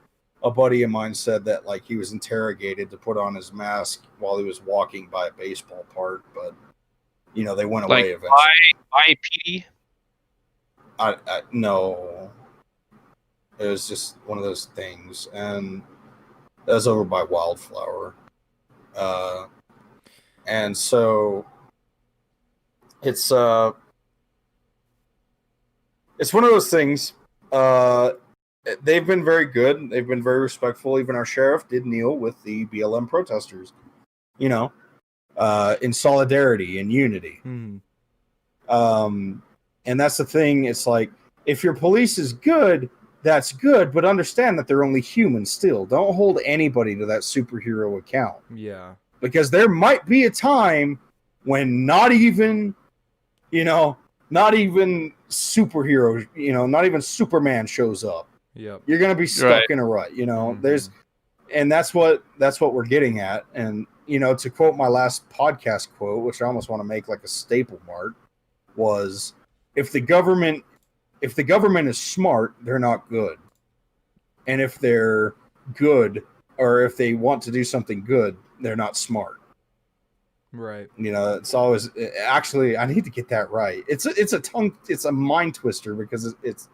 a buddy of mine said that like he was interrogated to put on his mask while he was walking by a baseball park, but they went away eventually. IPD? No, it was just one of those things, and that was over by Wildflower, and so it's one of those things. They've been very good. They've been very respectful. Even our sheriff did kneel with the BLM protesters, in solidarity and unity. Mhm. And that's the thing. It's like, if your police is good, that's good, but understand that they're only human still. Don't hold anybody to that superhero account. Yeah. Because there might be a time when not even superheroes, not even Superman shows up. Yep. You're going to be stuck in a rut, Mhm. and that's what we're getting at. And, to quote my last podcast quote, which I almost want to make like a staple mark, was if the government is smart, they're not good. And if they're good, or if they want to do something good, they're not smart. Right. It's always actually, I need to get that right. It's a mind twister because it's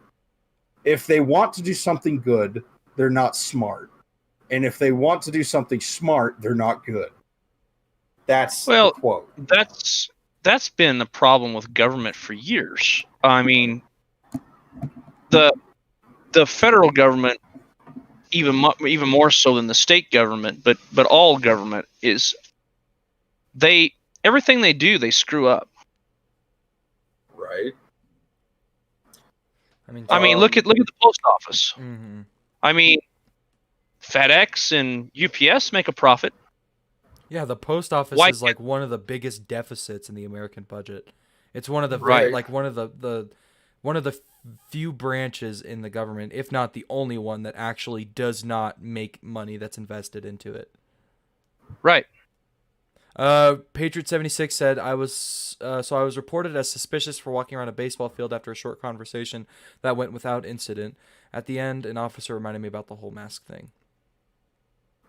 if they want to do something good, they're not smart. And if they want to do something smart, they're not good. That's the quote. That's been the problem with government for years. I mean, the federal government, even more so than the state government, but all government is everything they do, they screw up. Right. I mean, look at the post office. Mm-hmm. I mean, FedEx and UPS make a profit. Yeah, the post office is like one of the biggest deficits in the American budget. It's one of the one of the few branches in the government, if not the only one, that actually does not make money that's invested into it. Right. Patriot 76 said, I was reported as suspicious for walking around a baseball field after a short conversation that went without incident. At the end, an officer reminded me about the whole mask thing.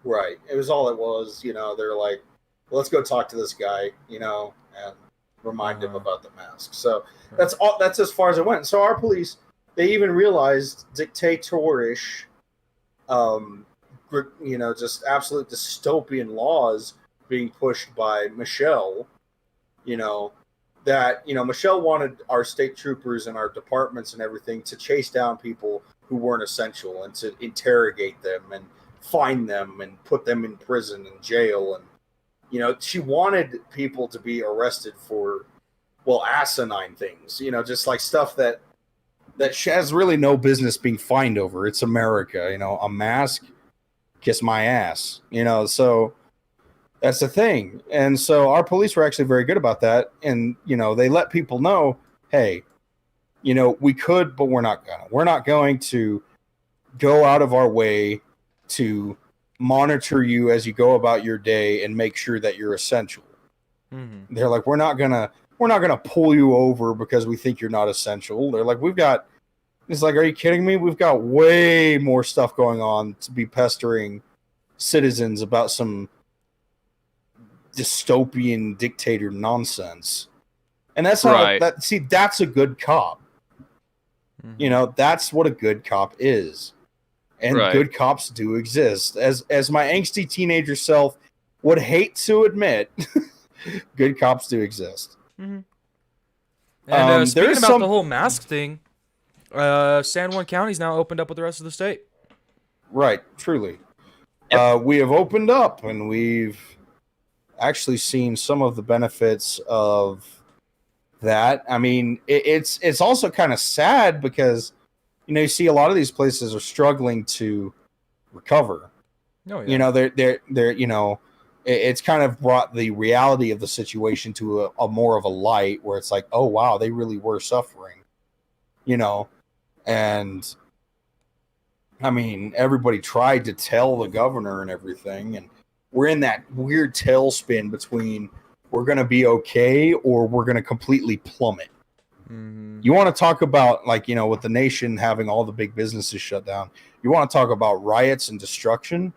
Right. It was all it was. They're like, well, let's go talk to this guy, and remind him about the mask. So that's all. That's as far as it went. So our police, they even realized dictatorish, just absolute dystopian laws being pushed by Michelle, that Michelle wanted our state troopers and our departments and everything to chase down people who weren't essential and to interrogate them and find them and put them in prison and jail. And she wanted people to be arrested for asinine things, just like stuff that she has really no business being fined over. It's America. A mask kiss my ass, so that's the thing. And so our police were actually very good about that. And, they let people know, hey, we could, but we're not going to go out of our way to monitor you as you go about your day and make sure that you're essential. Mm-hmm. They're like, we're not gonna pull you over because we think you're not essential. They're like, it's like, are you kidding me? We've got way more stuff going on to be pestering citizens about some dystopian dictator nonsense. And that's right. That's a good cop. Mm-hmm. That's what a good cop is. And good cops do exist. As my angsty teenager self would hate to admit, good cops do exist. Mm-hmm. And speaking about the whole mask thing, San Juan County's now opened up with the rest of the state. Right, truly. Yep. We have opened up, and we've actually seen some of the benefits of that. I mean, it's also kind of sad because you see a lot of these places are struggling to recover. Oh, yeah. They're it's kind of brought the reality of the situation to a more of a light where it's like, oh wow, they really were suffering, and I mean, everybody tried to tell the governor and everything, and we're in that weird tailspin between we're going to be okay or we're going to completely plummet. Mm-hmm. You want to talk about, with the nation having all the big businesses shut down, you want to talk about riots and destruction?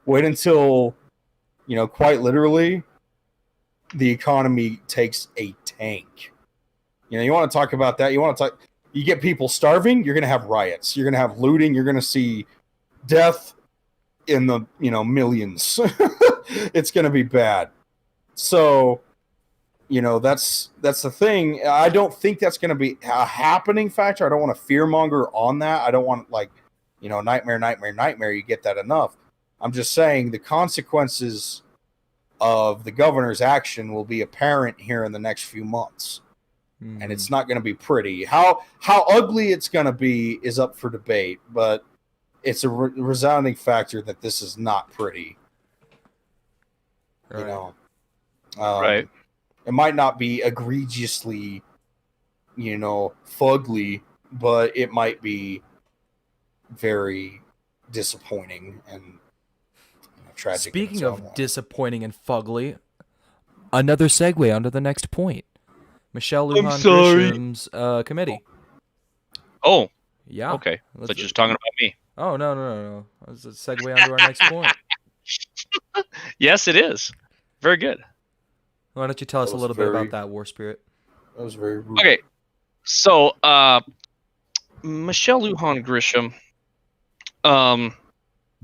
Wait until, quite literally, the economy takes a tank. You want to talk about that? You get people starving, you're going to have riots. You're going to have looting. You're going to see death in the, millions. It's going to be bad. So, that's the thing. I don't think that's going to be a happening factor. I don't want to fearmonger on that. I don't want, nightmare. You get that enough. I'm just saying the consequences of the governor's action will be apparent here in the next few months. Mm-hmm. And it's not going to be pretty. How ugly it's going to be is up for debate, but it's a resounding factor that this is not pretty. Right. Right. It might not be egregiously, fugly, but it might be very disappointing and tragic. Speaking of disappointing and fugly, another segue onto the next point. Michelle Lujan Grisham's committee. Oh. Yeah. Okay. But you're just talking about me. Oh, no. That's a segue onto our next point. Yes, it is. Very good. Why don't you tell us a little bit about that, War Spirit? That was very rude. Okay. So, Michelle Lujan Grisham,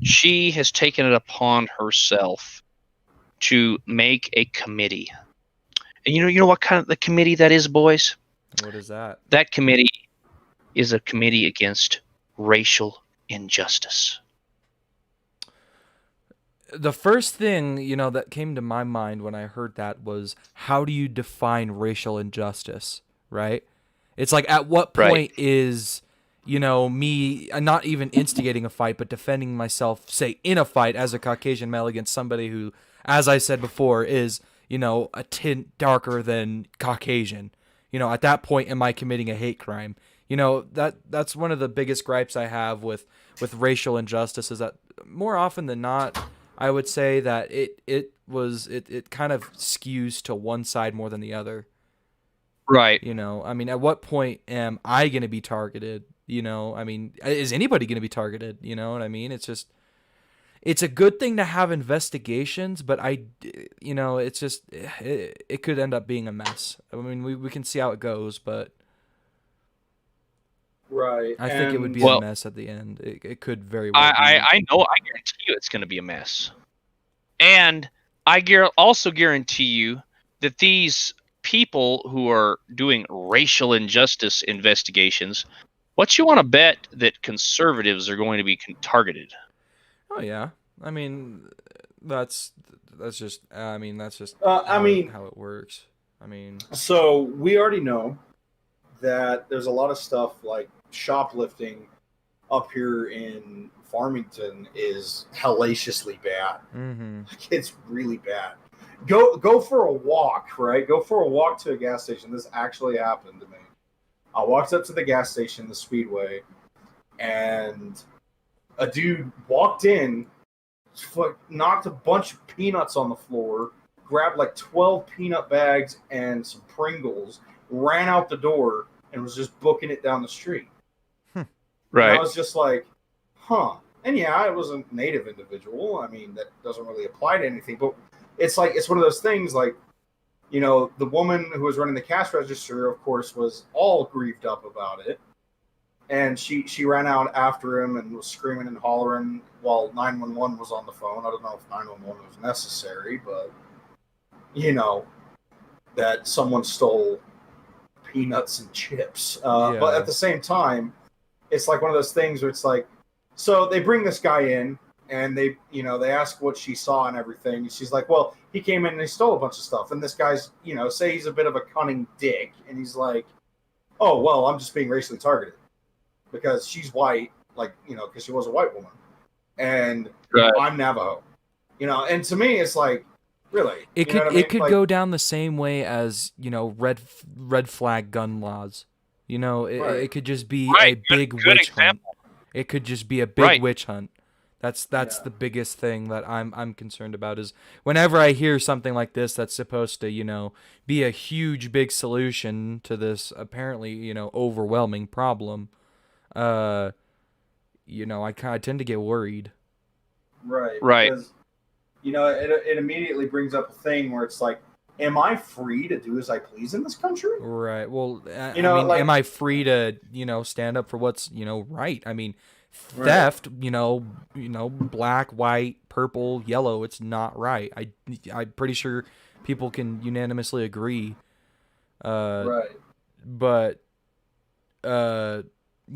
she has taken it upon herself to make a committee. And you know what kind of the committee that is, boys? What is that? That committee is a committee against racial injustice. The first thing, that came to my mind when I heard that was, how do you define racial injustice, right? It's like, at what point is, me not even instigating a fight, but defending myself, say, in a fight as a Caucasian male against somebody who, as I said before, is, a tint darker than Caucasian. At that point, am I committing a hate crime? That's one of the biggest gripes I have with racial injustice, is that more often than not, I would say that it kind of skews to one side more than the other. Right. At what point am I going to be targeted? Is anybody going to be targeted? You know what I mean? It's just, it's a good thing to have investigations, but it's just, it could end up being a mess. I mean, we can see how it goes, but right. I think it would be a mess at the end. It could very well be. I know. I guarantee you it's going to be a mess. And I also guarantee you that these people who are doing racial injustice investigations, what you want to bet that conservatives are going to be targeted? Oh yeah, that's just how it works. So we already know that there's a lot of stuff like shoplifting up here in Farmington is hellaciously bad. Mm-hmm. Like, it's really bad. Go for a walk, right? Go for a walk to a gas station. This actually happened to me. I walked up to the gas station, the Speedway, and a dude walked in, knocked a bunch of peanuts on the floor, grabbed like 12 peanut bags and some Pringles, ran out the door, and was just booking it down the street. Right. And I was just like, huh. And yeah, it was a native individual. I mean, that doesn't really apply to anything, but it's like, it's one of those things like, you know, the woman who was running the cash register, of course, was all grieved up about it. And she ran out after him and was screaming and hollering while 911 was on the phone. I don't know if 911 was necessary, but, you know, that someone stole peanuts and chips. But at the same time, it's like one of those things where it's like, so they bring this guy in and they ask what she saw and everything. And she's like, well, he came in and he stole a bunch of stuff. And this guy's, say he's a bit of a cunning dick. And he's like, oh, well, I'm just being racially targeted because she's white, like, because she was a white woman. And I'm Navajo, and to me, it's like, really? It could go down the same way as, red flag gun laws. It could just be a big witch hunt. It could just be a big witch hunt. That's the biggest thing that I'm concerned about is whenever I hear something like this that's supposed to, be a huge big solution to this apparently, overwhelming problem, I tend to get worried. Right. Right. Because, it immediately brings up a thing where it's like, am I free to do as I please in this country? Right. Well, am I free to, stand up for what's, right? I mean, theft, black, white, purple, yellow, it's not right. I'm pretty sure people can unanimously agree. Right. But, I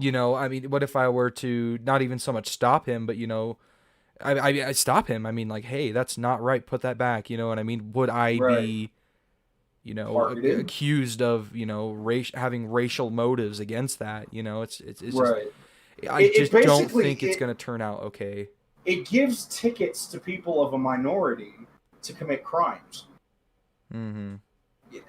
mean, what if I were to not even so much stop him, but, I stop him. I mean, like, hey, that's not right. Put that back. You know what I mean? Would I be, accused of, having racial motives against that? It's just, I just don't think it's going to turn out okay. It gives tickets to people of a minority to commit crimes. Mm-hmm.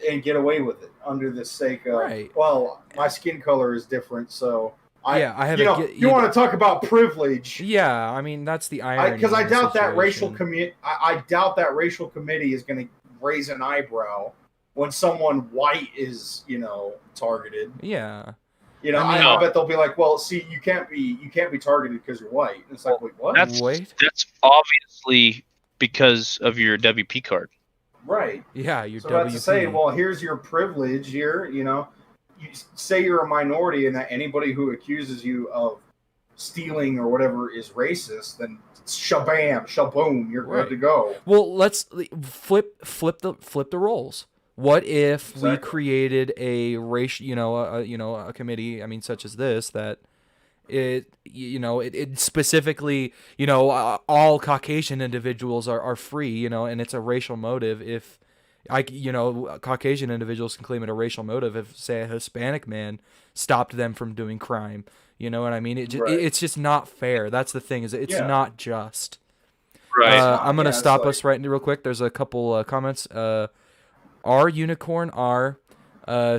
And get away with it under the sake of, well, my skin color is different, so I have. You want to talk about privilege? Yeah, I mean that's the irony. Because I doubt that racial I doubt that racial committee is going to raise an eyebrow when someone white is, targeted. Yeah. I bet they'll be like, well, see, you can't be targeted because you're white. And it's like, wait, what? That's obviously because of your WP card. Right. Yeah, your so WP. That's to say, well, here's your privilege here, you say you're a minority and that anybody who accuses you of stealing or whatever is racist, then shabam, shaboom, you're good to go. Well, let's flip the roles. What if we created a racial, a committee, I mean, such as this, that it specifically, all Caucasian individuals are free, and it's a racial motive. If Caucasian individuals can claim it a racial motive if, say, a Hispanic man stopped them from doing crime. You know what I mean? It's just not fair. That's the thing, is it's not just. Right. I'm going to stop us right real quick. There's a couple comments. R Unicorn R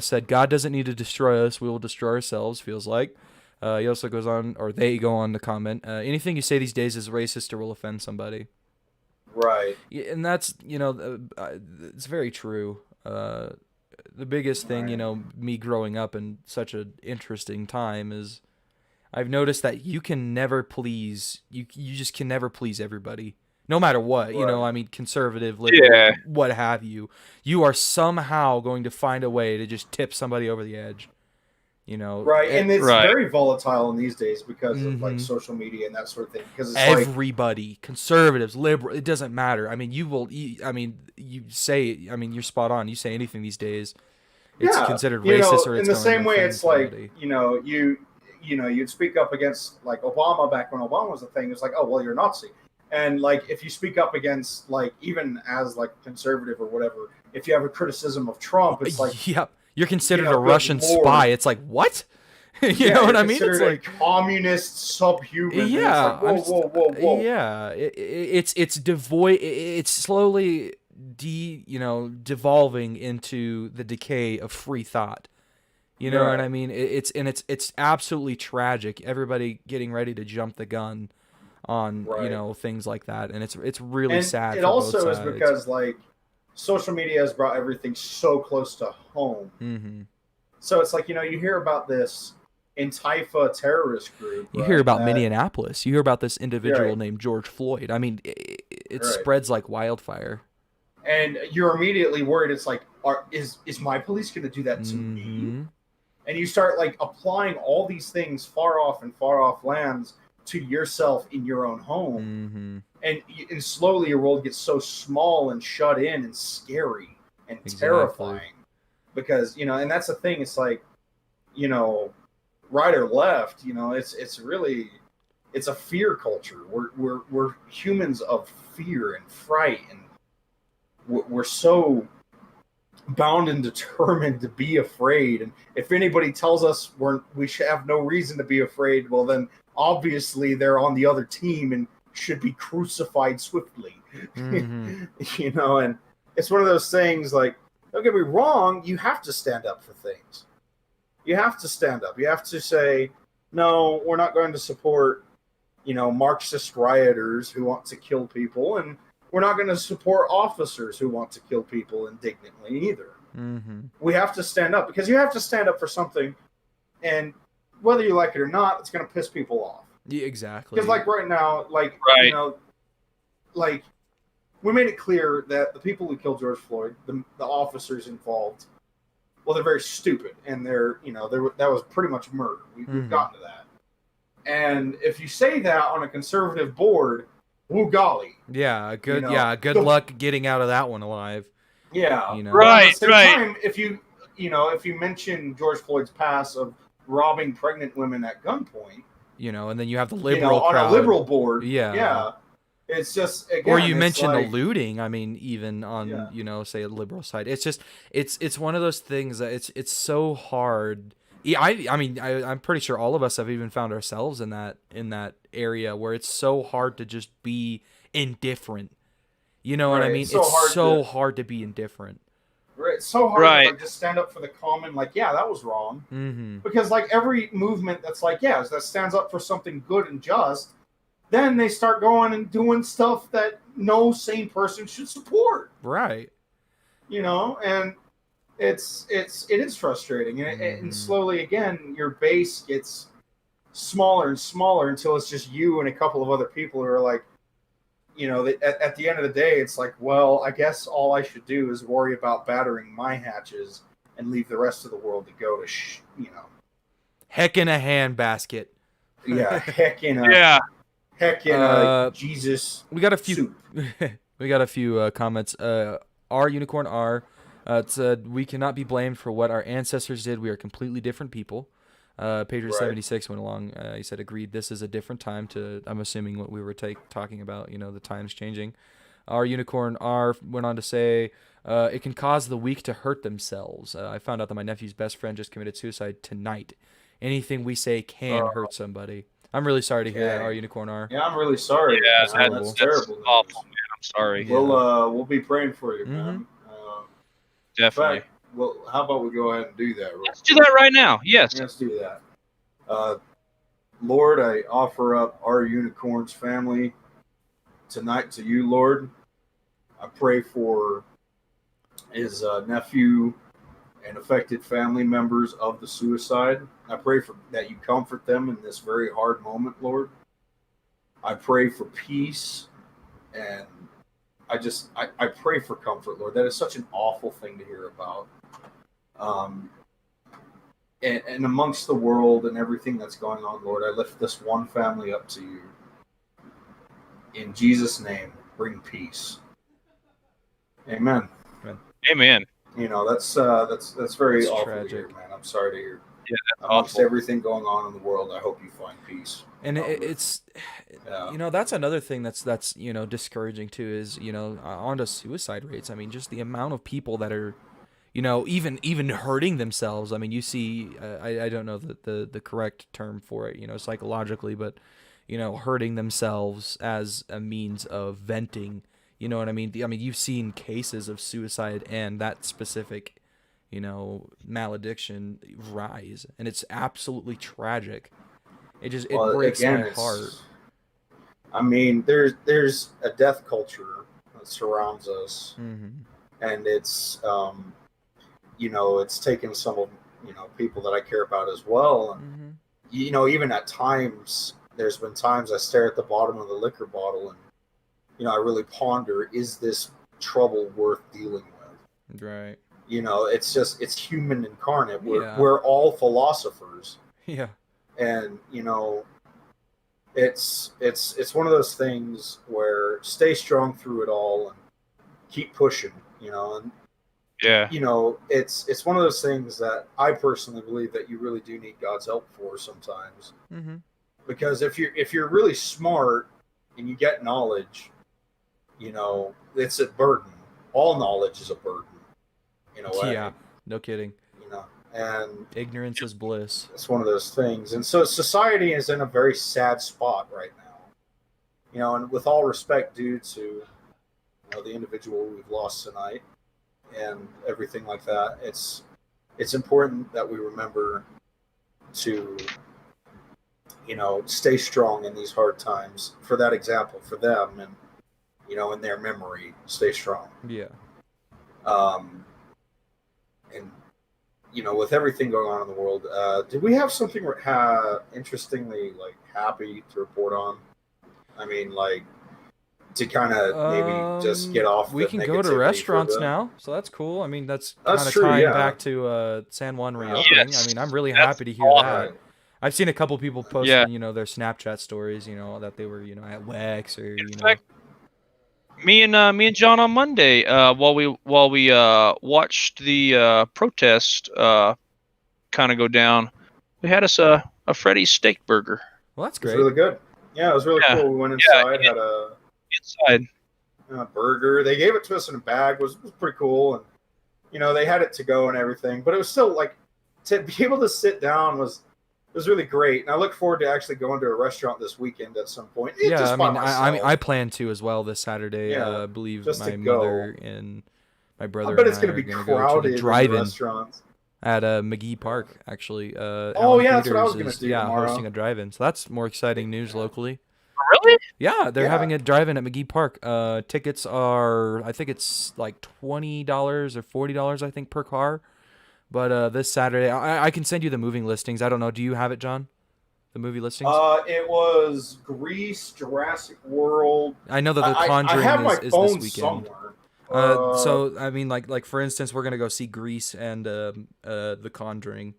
said, God doesn't need to destroy us. We will destroy ourselves, feels like. He also goes on, or they go on to comment, anything you say these days is racist or will offend somebody. Right. And that's, it's very true. The biggest thing, me growing up in such an interesting time is I've noticed that you can never please, you just can never please everybody. No matter what, I mean, conservative, liberal, what have you. You are somehow going to find a way to just tip somebody over the edge. Right, and it's very volatile in these days because of like social media and that sort of thing. Because it's everybody, conservatives, liberal, it doesn't matter. I mean, you're spot on. You say anything these days, it's considered racist or it's in the same way. It's somebody. like you'd speak up against like Obama back when Obama was a thing. It's like, oh well, you're a Nazi. And like if you speak up against like even as like conservative or whatever, if you have a criticism of Trump, it's like yep. You're considered a Russian spy. It's like, what? You know what I mean? It's considered like a communist subhuman. yeah, It's like, whoa. yeah. It's devoid. It's slowly devolving into the decay of free thought. You know what I mean? It's absolutely tragic. Everybody getting ready to jump the gun on things like that, and it's really sad. It for also both is sides. because like social media has brought everything so close to home. Mm-hmm. So it's like, you hear about this Antifa terrorist group. You hear about Minneapolis. You hear about this individual named George Floyd. I mean, it spreads like wildfire. And you're immediately worried. It's like, is my police going to do that to me? And you start like applying all these things far off lands to yourself in your own home. And slowly your world gets so small and shut in and scary and terrifying. Because, and that's the thing. It's like, right or left, it's a fear culture. We're humans of fear and fright, and we're so bound and determined to be afraid. And if anybody tells us we should have no reason to be afraid, well, then obviously they're on the other team and should be crucified swiftly. And it's one of those things, like, don't get me wrong, you have to stand up for things. You have to stand up. You have to say, no, we're not going to support, Marxist rioters who want to kill people, and we're not going to support officers who want to kill people indignantly either. We have to stand up, because you have to stand up for something, and whether you like it or not, it's going to piss people off. Yeah, exactly. Because like right now, like we made it clear that the people who killed George Floyd, the officers involved, well, they're very stupid, and that was pretty much murder. We've gotten to that. And if you say that on a conservative board, woo golly. Yeah, good luck getting out of that one alive. Yeah. Right, at the same time, if you mention George Floyd's past of robbing pregnant women at gunpoint, and then you have the liberal on crowd. a liberal board, yeah. It's just, again, or you mention like, the looting. I mean, even on say a liberal side, it's just it's one of those things that it's so hard. Yeah, I'm pretty sure all of us have even found ourselves in that area where it's so hard to just be indifferent. You know what I mean? It's so hard to be indifferent. Right. It's so hard to like, just stand up for the common, like, yeah, that was wrong. Because like every movement that's like, that stands up for something good and just, then they start going and doing stuff that no sane person should support. Right. And it is frustrating. And slowly, again, your base gets smaller and smaller until it's just you and a couple of other people who are like, at the end of the day, it's like, well, I guess all I should do is worry about battering my hatches and leave the rest of the world to go to, heck in a handbasket. Yeah, heck in a Jesus. We got a few. Soup. We got a few comments. R Unicorn R said, "We cannot be blamed for what our ancestors did. We are completely different people." Patriot 76 went along. He said, "Agreed. This is a different time." I'm assuming what we were talking about. The times changing. Our Unicorn R went on to say, "It can cause the weak to hurt themselves. I found out that my nephew's best friend just committed suicide tonight. Anything we say can hurt somebody." I'm really sorry to hear that, Our Unicorn R. Yeah, I'm really sorry. Yeah, that's terrible. Awful, man. I'm sorry. We'll be praying for you, man. Definitely. Well, how about we go ahead and do that? Let's do that right now. Yes. Let's do that. Lord, I offer up Our Unicorn's family tonight to you, Lord. I pray for his nephew and affected family members of the suicide. I pray that you comfort them in this very hard moment, Lord. I pray for peace, and I pray for comfort, Lord. That is such an awful thing to hear about. And amongst the world and everything that's going on, Lord, I lift this one family up to you. In Jesus' name, bring peace. Amen. Amen. That's very awful tragic. to hear, man. I'm sorry to hear. Yeah, that's amongst awful. everything going on in the world, I hope you find peace. And it's that's another thing that's discouraging too, is on to suicide rates. I mean, just the amount of people that are even hurting themselves. I mean, you see, I don't know the correct term for it, psychologically, but hurting themselves as a means of venting. You know what I mean? I mean, you've seen cases of suicide and that specific, malediction rise, and it's absolutely tragic. It breaks my heart. I mean, there's a death culture that surrounds us, Mm-hmm. and it's it's taken some of people that I care about as well, and Mm-hmm. even at times there's been times I stare at the bottom of the liquor bottle and I really ponder, is this trouble worth dealing with? Right. It's human incarnate. Yeah. We're all philosophers. Yeah. And it's one of those things where stay strong through it all and keep pushing, and Yeah. it's one of those things that I personally believe that you really do need God's help for sometimes. Mm-hmm. Because if you're really smart and you get knowledge, it's a burden. All knowledge is a burden. Yeah, no kidding. And Ignorance is bliss. it's one of those things. And so society is in a very sad spot right now. And with all respect due to the individual we've lost tonight and everything like that, it's important that we remember to stay strong in these hard times. For that example, for them, and in their memory, stay strong. Yeah. And with everything going on in the world, did we have something interestingly happy to report on? I mean, to kind of maybe just get off. We can go to restaurants now, so that's cool. I mean, that's kind of true, tying back to San Juan reopening. Yes. I mean, I'm really That's happy to hear awesome. that. I've seen a couple people posting, their Snapchat stories, that they were, at WEX or, In fact, me and John on Monday, while we watched the protest kind of go down, we had us a Freddy's steak burger. Well, that's It was great. really good. Yeah, it was really cool. We went inside, had a burger. They gave it to us in a bag. Was pretty cool, and they had it to go and everything. But it was still to be able to sit down was really great. And I look forward to actually going to a restaurant this weekend at some point. Yeah, I mean, I plan to as well this Saturday. Yeah, I believe just my to go. mother and my brother. I bet it's going going to be crowded in drive-in restaurants. at McGee Park, actually. That's Allen what I was Peters going to is, do yeah, tomorrow. hosting a drive-in. So that's more exciting news locally. Really? Yeah, they're having a drive-in at McGee Park. Tickets are, I think it's like $20 or $40, I think, per car. But this Saturday, I can send you the moving listings. I don't know. Do you have it, John? The movie listings? It was Grease, Jurassic World. I know that The Conjuring I have my is phone this weekend. somewhere. So I mean, like for instance, we're gonna go see Grease and The Conjuring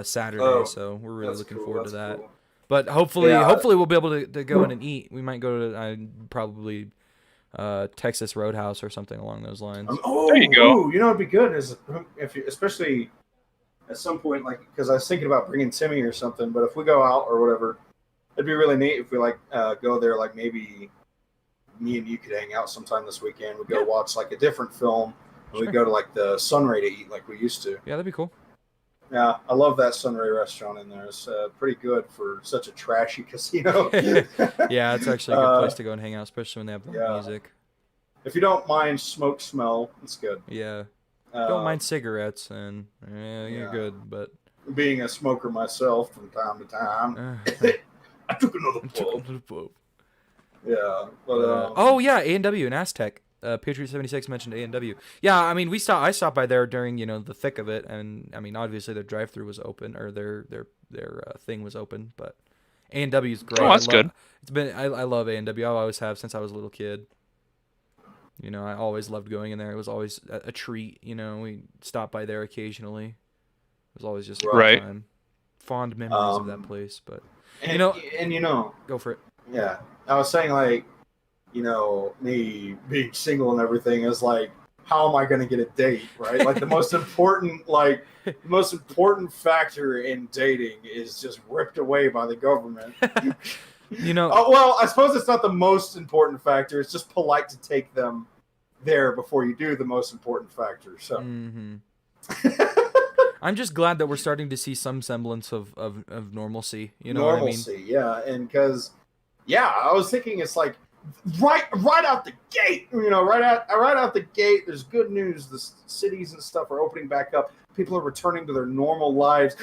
Saturday. So we're really looking forward to that. Cool. But hopefully we'll be able to go in and eat. We might go to probably Texas Roadhouse or something along those lines. There you go. It'd be good is if you, especially at some point, because I was thinking about bringing Timmy or something. But if we go out or whatever, it'd be really neat if we go there. Maybe me and you could hang out sometime this weekend. We go watch a different film. And we go to the Sunray to eat like we used to. Yeah, that'd be cool. Yeah, I love that Sunray restaurant in there. It's pretty good for such a trashy casino. Yeah, it's actually a good place to go and hang out, especially when they have the music. If you don't mind smoke smell, it's good. Yeah. Don't mind cigarettes, and you're good. But being a smoker myself from time to time, I took another pull. Yeah. But, A&W and Aztec. Patriot 76 mentioned A&W. Yeah, I mean, I stopped by there during the thick of it, and I mean, obviously their drive-through was open, or their thing was open, but A&W is great. Oh, that's good. I love A&W. I always have since I was a little kid. I always loved going in there. It was always a treat. We stopped by there occasionally. It was always just a good time. Fond memories of that place, but go for it. Yeah, I was saying me being single and everything is how am I going to get a date, right? The most important factor in dating is just ripped away by the government. Well, I suppose it's not the most important factor. It's just polite to take them there before you do the most important factor. So, I'm just glad that we're starting to see some semblance of normalcy. You know Normalcy, what I mean? yeah, and because, yeah, I was thinking it's like right out the gate, right out the gate. There's good news. The cities and stuff are opening back up. People are returning to their normal lives.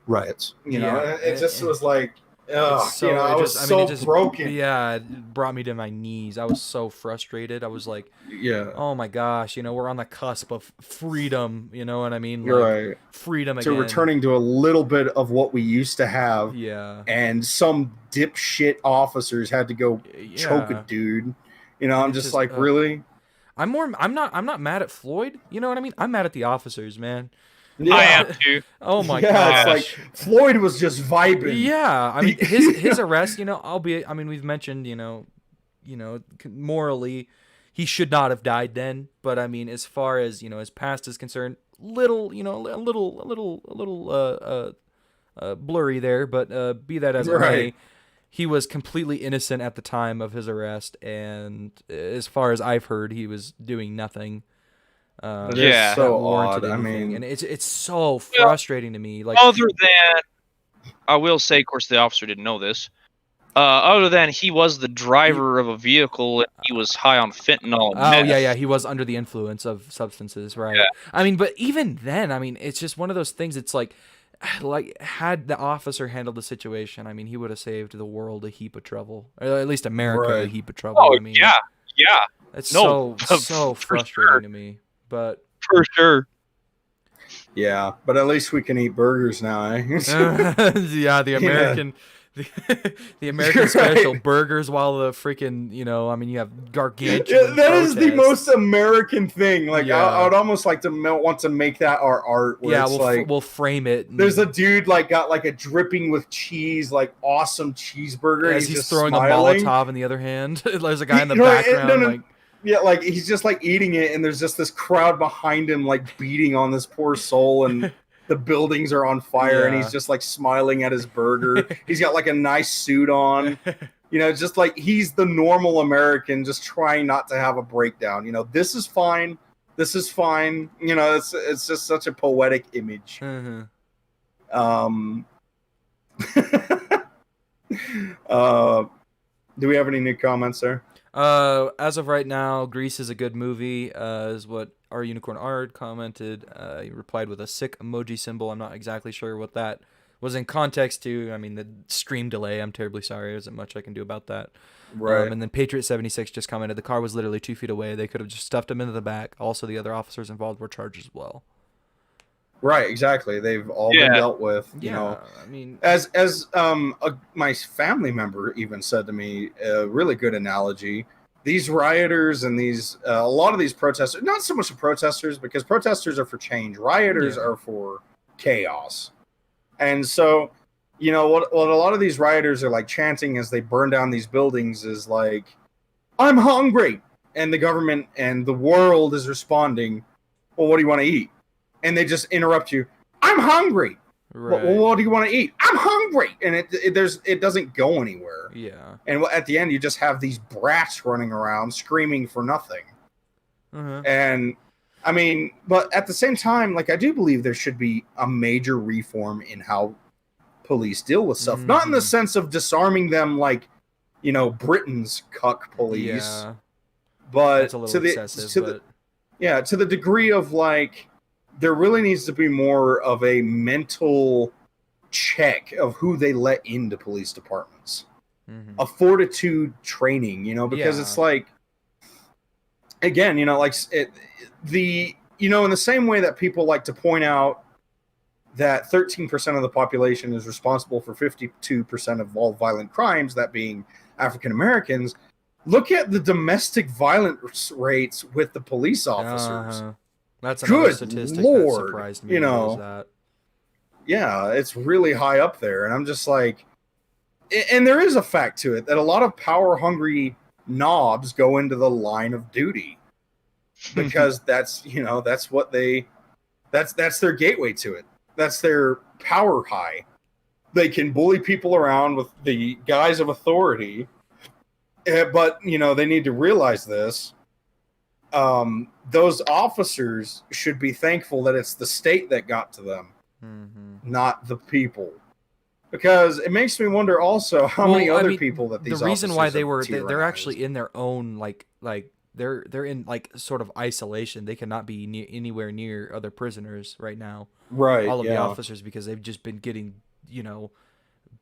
Riots, it just was like, I was so broken. Yeah, it brought me to my knees. I was so frustrated. I was like, Yeah, oh my gosh, we're on the cusp of freedom. You know what I mean? you're Like, right. freedom To again. returning to a little bit of what we used to have. Yeah. And some dipshit officers had to go choke a dude. I'm just like, really? I'm not mad at Floyd. You know what I mean? I'm mad at the officers, man. Yeah. I am too. Oh my gosh. gosh. It's like Floyd was just vibing. Yeah, I mean his arrest, albeit, I mean, we've mentioned, morally he should not have died then, but I mean, as far as, his past is concerned, a little blurry there, but be that as it may, he was completely innocent at the time of his arrest, and as far as I've heard, he was doing nothing. It's so odd. Anything. I mean, and it's so frustrating to me. Like, other than, I will say, of course, the officer didn't know this. Other than he was the driver of a vehicle and he was high on fentanyl. Oh yeah, he was under the influence of substances, right? Yeah. I mean, but even then, I mean, it's just one of those things. It's like had the officer handled the situation, I mean, he would have saved the world a heap of trouble, or at least America a heap of trouble. Oh, I mean, yeah. It's so frustrating to me, but for sure. Yeah, but at least we can eat burgers now, eh? Yeah, the American. The American special burgers, while the freaking, I mean, you have gargantuan that is the most American thing. Like, I would almost like to want to make that our art. Where we'll frame it. There's a dude got like a dripping with cheese, like awesome cheeseburger. As he's just throwing smiling. a Molotov in the other hand. There's a guy in the background. Yeah, like he's just like eating it, and there's just this crowd behind him, like beating on this poor soul, and the buildings are on fire, and he's just like smiling at his burger. He's got like a nice suit on, just like he's the normal American, just trying not to have a breakdown. This is fine. This is fine. It's just such a poetic image. Mm-hmm. Do we have any new comments there? As of right now, Grease is a good movie, is what our Unicorn Art commented. He replied with a sick emoji symbol. I'm not exactly sure what that was in context to. I mean, the stream delay, I'm terribly sorry. There isn't much I can do about that. Right. And then Patriot76 just commented, the car was literally 2 feet away. They could have just stuffed him into the back. Also, the other officers involved were charged as well. Right, exactly. They've all been dealt with. I mean, as my family member even said to me, a really good analogy. These rioters and these a lot of these protesters, not so much the protesters, because protesters are for change. Rioters are for chaos. And so, what a lot of these rioters are like chanting as they burn down these buildings is like, "I'm hungry," and the government and the world is responding, "Well, what do you want to eat?" And they just interrupt you. "I'm hungry." Right. Well, what do you want to eat? "I'm hungry," and it doesn't go anywhere. Yeah. And at the end, you just have these brats running around screaming for nothing. And I mean, but at the same time, like, I do believe there should be a major reform in how police deal with stuff. Not in the sense of disarming them, like, Britain's cuck police, but that's a little excessive, to the degree of like, there really needs to be more of a mental check of who they let into police departments. A fortitude training, because it's like, again, like in the same way that people like to point out that 13% of the population is responsible for 52% of all violent crimes, that being African Americans, look at the domestic violence rates with the police officers. That's another statistic that surprised me. Yeah, it's really high up there, and I'm just like, and there is a fact to it that a lot of power-hungry knobs go into the line of duty because that's what that's their gateway to it. That's their power high. They can bully people around with the guise of authority, but they need to realize this. those officers should be thankful that it's the state that got to them, not the people. Because it makes me wonder also how many other people that these the reason why they're tyrannized. actually in their own like they're in like sort of isolation. They cannot be anywhere near other prisoners right now. Right. All of the officers, because they've just been getting,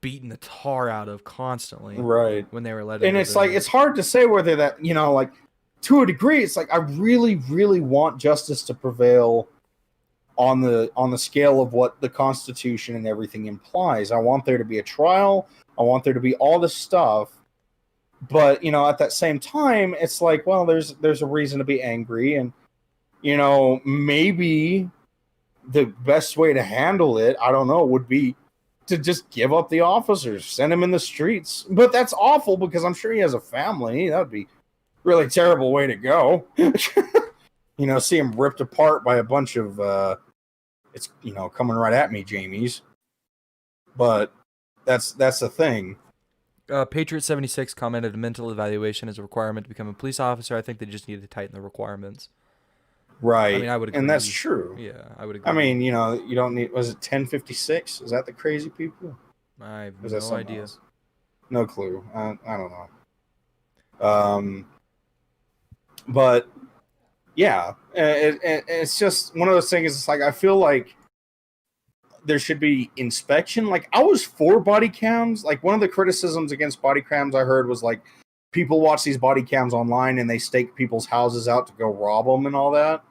beaten the tar out of constantly. Right. When they were let. And it's like it's hard to say whether that like to a degree it's like I really really want justice to prevail on the scale of what the Constitution and everything implies. I want there to be a trial. I want there to be all this stuff. But, at that same time, it's like, well, there's a reason to be angry. And, maybe the best way to handle it, I don't know, would be to just give up the officers, send them in the streets. But that's awful because I'm sure he has a family. That would be a really terrible way to go. See him ripped apart by a bunch of, it's, coming right at me, Jamies. But that's the thing. Patriot 76 commented, a mental evaluation is a requirement to become a police officer. I think they just need to tighten the requirements. Right. I mean, I would agree. And that's true. Yeah, I would agree. I mean, you don't need, was it 1056? Is that the crazy people? I have no idea. Else? No clue. I don't know. But yeah, it's just one of those things. It's like, I feel like there should be inspection. Like, I was for body cams. Like, one of the criticisms against body cams I heard was like, people watch these body cams online and they stake people's houses out to go rob them and all that.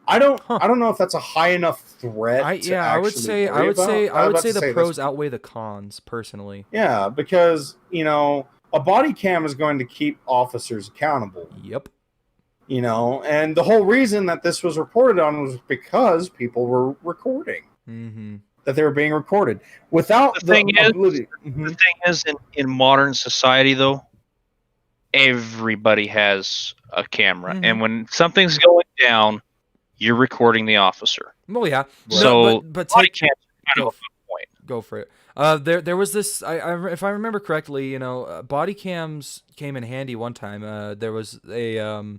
I don't know if that's a high enough threat. I would say the pros outweigh the cons personally. Yeah, because a body cam is going to keep officers accountable. Yep. And the whole reason that this was reported on was because people were recording. Mm-hmm. That they were being recorded. Without the thing is, in modern society, though, everybody has a camera, and when something's going down, you're recording the officer. Well, yeah. So, but body cams are kind of a point. Go for it. There was this. If I remember correctly, body cams came in handy one time. There was a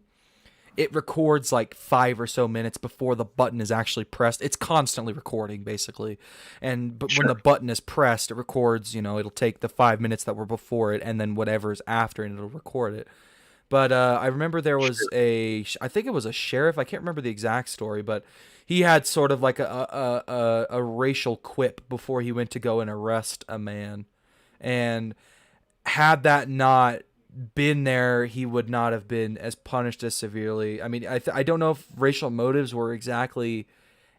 it records like 5 or so minutes before the button is actually pressed. It's constantly recording, basically. But when the button is pressed, it records, it'll take the 5 minutes that were before it and then whatever's after, and it'll record it. But I remember there was I think it was a sheriff. I can't remember the exact story, but he had sort of like a racial quip before he went to go and arrest a man. And had that not been there, he would not have been as punished as severely. I mean, I don't know if racial motives were exactly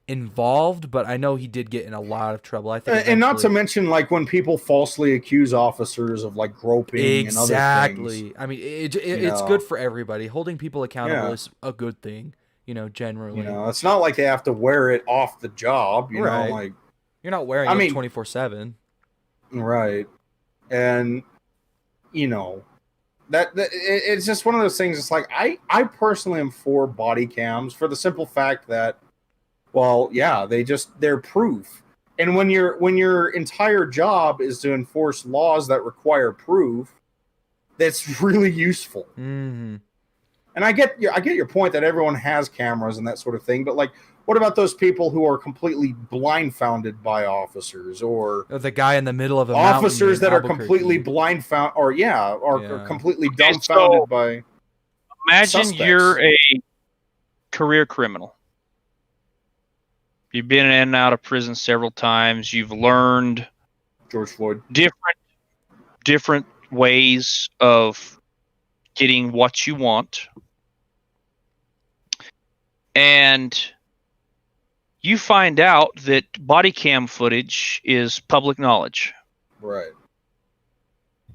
involved, but I know he did get in a lot of trouble. I think, and not to mention like when people falsely accuse officers of like groping and other things. I mean, it's good for everybody. Holding people accountable is a good thing, generally. It's not like they have to wear it off the job, you know, like you're not wearing it 24/7. Right. And that it's just one of those things. It's like I personally am for body cams for the simple fact that, well, yeah, they're proof. And when your entire job is to enforce laws that require proof, that's really useful. Mm-hmm. And I get your point that everyone has cameras and that sort of thing, but like, what about those people who are completely blindfounded by officers, or the guy in the middle of a officers that are completely blindfounded, or completely dumbfounded by? Imagine suspects. You're a career criminal. You've been in and out of prison several times. You've learned George Floyd different ways of getting what you want, and you find out that body cam footage is public knowledge. Right.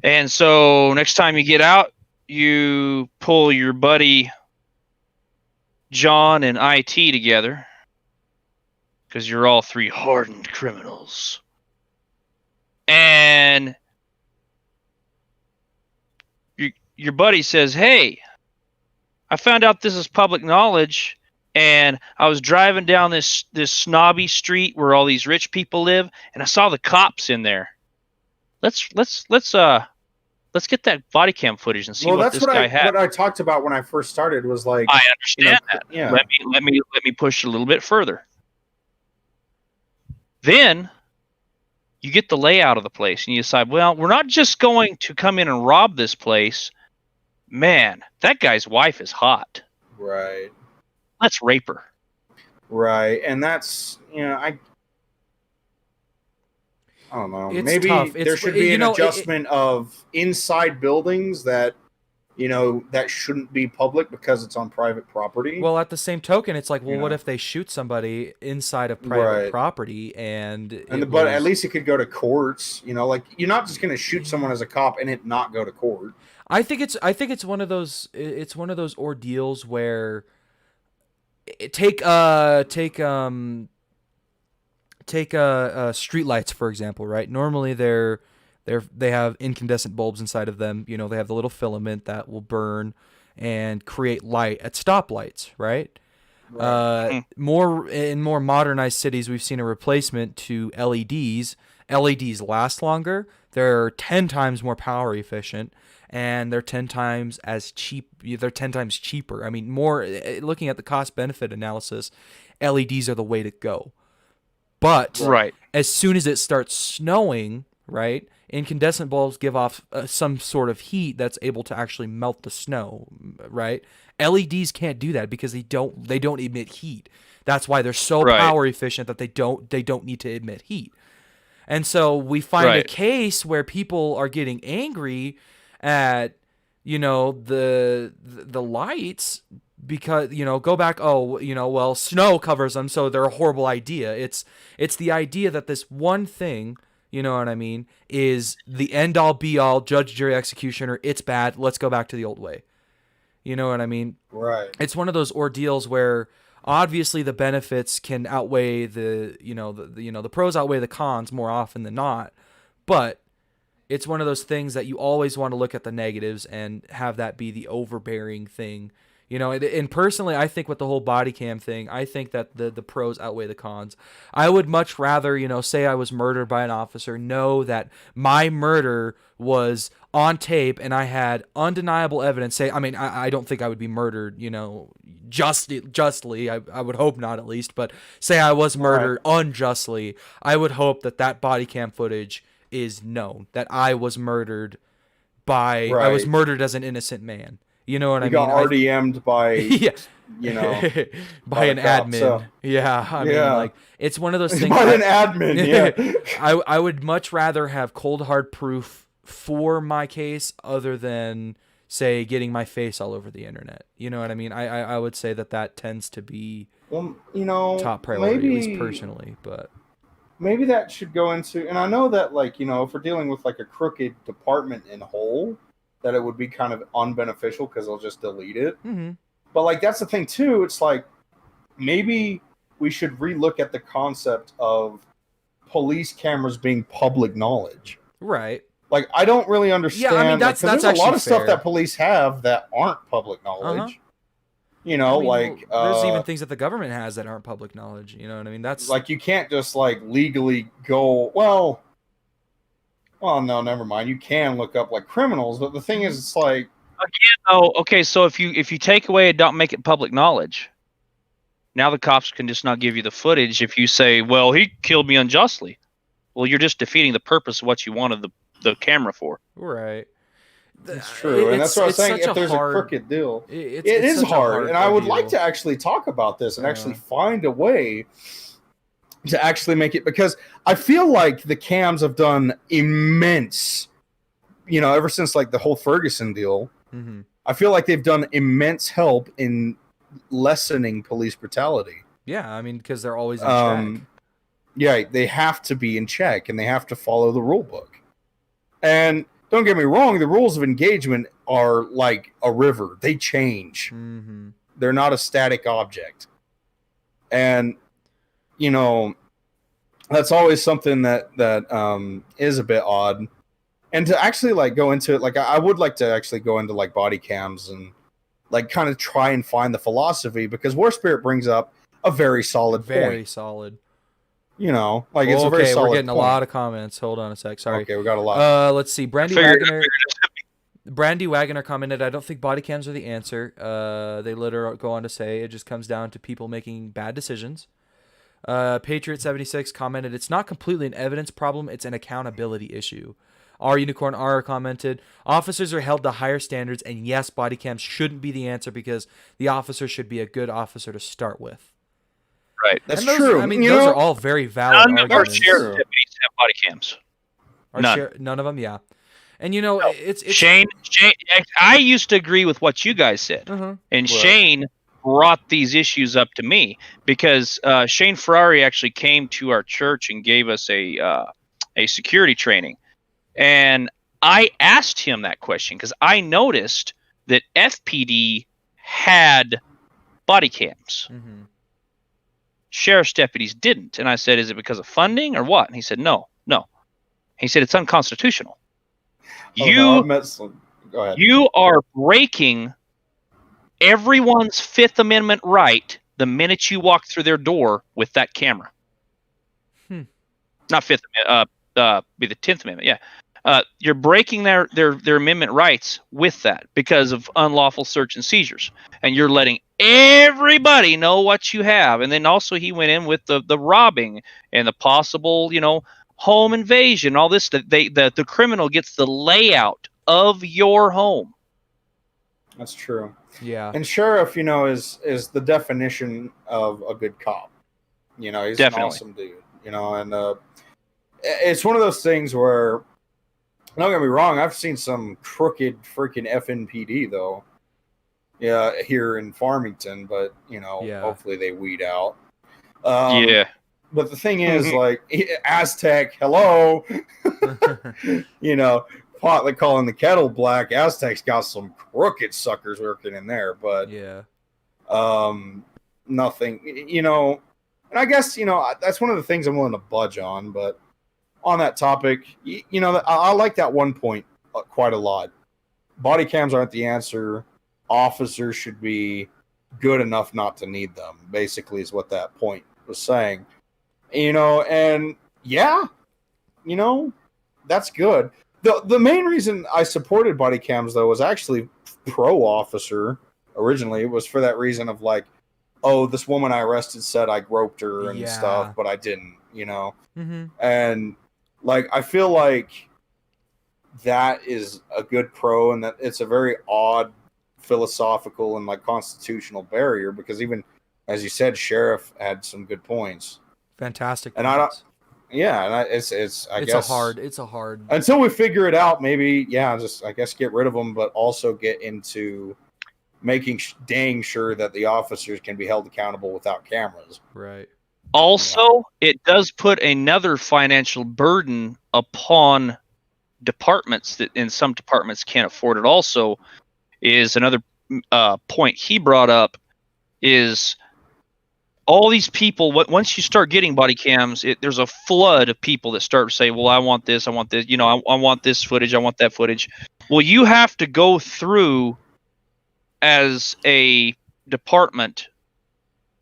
And so next time you get out, you pull your buddy John and IT together, because you're all three hardened criminals. And your buddy says, "Hey, I found out this is public knowledge, and I was driving down this snobby street where all these rich people live, and I saw the cops in there. Let's let's get that body cam footage and see Well, what that's this guy had. what I talked about when I first started was like, I understand that. Yeah. Let me push it a little bit further. Then you get the layout of the place and you decide, well, we're not just going to come in and rob this place. Man, that guy's wife is hot. Right. Let's rape her. Right. And that's, I don't know. It's Maybe tough. there should be an adjustment of inside buildings that, that shouldn't be public because it's on private property. Well, at the same token, it's like, well, what if they shoot somebody inside of private property but at least it could go to courts, like you're not just going to shoot someone as a cop and it not go to court. I think it's one of those ordeals where take streetlights, for example, right? Normally they have incandescent bulbs inside of them. They have the little filament that will burn and create light at stoplights, right? More in more modernized cities, we've seen a replacement to LEDs. LEDs last longer. They're 10 times more power efficient, and they're 10 times as cheap. They're 10 times cheaper. I mean, more looking at the cost benefit analysis, LEDs are the way to go. But as soon as it starts snowing, right, incandescent bulbs give off some sort of heat that's able to actually melt the snow, right? LEDs can't do that because they don't emit heat. That's why they're so power efficient that they don't need to emit heat. And so we find a case where people are getting angry at the lights because go back, well, snow covers them, so they're a horrible idea. It's the idea that this one thing, you know what I mean, is the end all be all, judge, jury, executioner. It's bad. Let's go back to the old way. You know what I mean? Right. It's one of those ordeals where obviously the benefits can outweigh the pros outweigh the cons more often than not, but it's one of those things that you always want to look at the negatives and have that be the overbearing thing. And personally, I think with the whole body cam thing, I think that the pros outweigh the cons. I would much rather, say I was murdered by an officer, know that my murder was on tape and I had undeniable evidence. I don't think I would be murdered, justly. I would hope not, at least. But say I was murdered unjustly, I would hope that body cam footage is known, that I was murdered I was murdered as an innocent man. You know what I mean? You got RDM'd by, by an admin. So. Yeah, I mean, like, it's one of those things. By an admin, yeah. I would much rather have cold hard proof for my case other than, say, getting my face all over the internet. You know what I mean? I would say that tends to be top priority, at least personally. But maybe that should go into, and I know that, like, if we're dealing with, like, a crooked department in whole, that it would be kind of unbeneficial because they'll just delete it. Mm-hmm. But, like, that's the thing, too. It's like, maybe we should relook at the concept of police cameras being public knowledge. Right. Like, I don't really understand. Yeah, I mean, that's there's a lot of stuff that police have that aren't public knowledge. There's even things that the government has that aren't public knowledge. You know what I mean? That's like, you can't just, like, legally go, well, no, never mind. You can look up, like, criminals, but the thing is, it's like, okay. So if you take away and don't make it public knowledge, now the cops can just not give you the footage. If you say, well, he killed me unjustly, well, you're just defeating the purpose of what you wanted the camera for. Right. It's true, and that's what I was saying. If there's a crooked deal, it is hard, and I would like to actually talk about this and actually find a way to actually make it, because I feel like the cams have done immense, ever since, like, the whole Ferguson deal. Mm-hmm. I feel like they've done immense help in lessening police brutality. Yeah, I mean, because they're always in check. Yeah, they have to be in check, and they have to follow the rule book. And don't get me wrong, the rules of engagement are like a river. They change. Mm-hmm. They're not a static object. And that's always something that is a bit odd. And to actually, like, go into it, like, I would like to actually go into, like, body cams and, like, kind of try and find the philosophy, because War Spirit brings up a very solid point. Very solid. It's a very solid we're getting point. a lot of comments. Hold on a sec. Sorry. Okay, we got a lot. Let's see. Brandy Wagner. Brandy Wagoner commented, I don't think body cams are the answer. They literally go on to say it just comes down to people making bad decisions. Patriot76 commented, it's not completely an evidence problem, it's an accountability issue. Our Unicorn R commented, officers are held to higher standards, and yes, body cams shouldn't be the answer because the officer should be a good officer to start with. Right. That's those, true. I mean, those are all very valid None of our arguments. sheriff deputies have body cams. None of them, yeah. And it's Shane. I used to agree with what you guys said, and Right. Shane brought these issues up to me because Shane Ferrari actually came to our church and gave us a security training, and I asked him that question because I noticed that FPD had body cams. Mhm. Sheriff's deputies didn't, and I said, "Is it because of funding or what?" And he said, "No." He said, "It's unconstitutional. I've met some. Go ahead. You are breaking everyone's Fifth Amendment right the minute you walk through their door with that camera." Not Fifth Amendment, be the 10th Amendment, yeah. You're breaking their amendment rights with that because of unlawful search and seizures, and you're letting everybody know what you have. And then also he went in with the robbing and the possible, home invasion, all this. The criminal gets the layout of your home. That's true. Yeah. And sheriff, is the definition of a good cop. He's Definitely an awesome dude. And it's one of those things where, don't get me wrong, I've seen some crooked freaking FNPD though. Yeah, here in Farmington, but hopefully they weed out. Yeah. But the thing is, like, Aztec, hello, Potly calling the kettle black. Aztec's got some crooked suckers working in there, but yeah, nothing, and I guess, that's one of the things I'm willing to budge on. But on that topic, I like that one point quite a lot. Body cams aren't the answer. Officers should be good enough not to need them, basically, is what that point was saying. And yeah, that's good. The main reason I supported body cams, though, was actually pro-officer originally. It was for that reason of, like, oh, this woman I arrested said I groped her and stuff, but I didn't, Mm-hmm. And, like, I feel like that is a good pro, and that it's a very odd philosophical and, like, constitutional barrier, because even, as you said, Sheriff had some good points. Fantastic. And points. it's a hard until we figure it out. Maybe just I guess get rid of them, but also get into making dang sure that the officers can be held accountable without cameras. Right. Also, it does put another financial burden upon departments that in some departments can't afford it. Also, is another point he brought up is all these people. Once you start getting body cams, there's a flood of people that start to say, "Well, I want this, I want this, I want this footage, I want that footage." Well, you have to go through as a department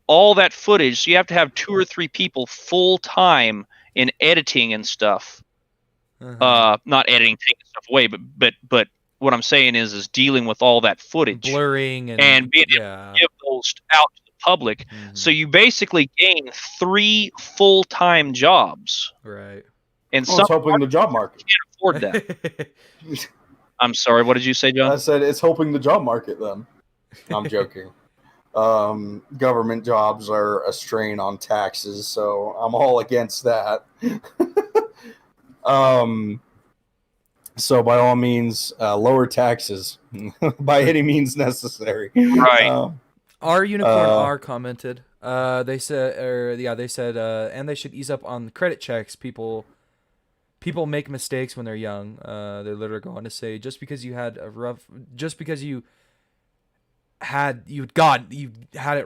all that footage, so you have to have 2 or 3 people full time in editing and stuff. Not editing, taking stuff away, but what I'm saying is dealing with all that footage, blurring, and being able to give those out to the public. Mm-hmm. So you basically gain 3 full-time jobs. Right. It's And some helping the job market. Can't afford that. I'm sorry. What did you say, John? I said it's helping the job market. Then I'm joking. Government jobs are a strain on taxes, so I'm all against that. So by all means, lower taxes by any means necessary. Right. Our Unicorn R commented. They said, and they should ease up on credit checks. People make mistakes when they're young. They literally go on to say, just because you had it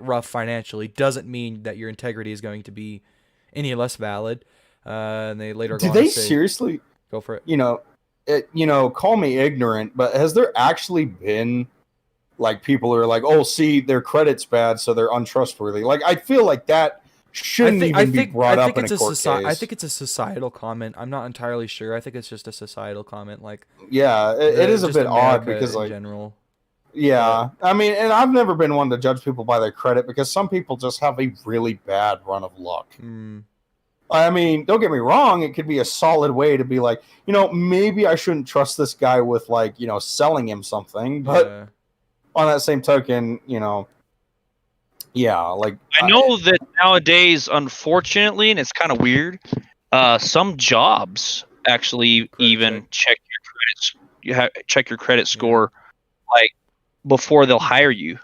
rough financially doesn't mean that your integrity is going to be any less valid. And they later go on to say, seriously go for it? Call me ignorant, but has there actually been like people who are like, oh, see, their credit's bad, so they're untrustworthy? Like, I feel like that shouldn't even be brought up in a court case. I think it's a societal comment. I'm not entirely sure. I think it's just a societal comment. Like, yeah, it is a bit odd America because, like, in general. Yeah, I mean, and I've never been one to judge people by their credit because some people just have a really bad run of luck. I mean, don't get me wrong, it could be a solid way to be like, maybe I shouldn't trust this guy with, like, selling him something, but on that same token, yeah, like... I know that nowadays, unfortunately, and it's kind of weird, some jobs actually even check your credits. Check your credit score, like, before they'll hire you.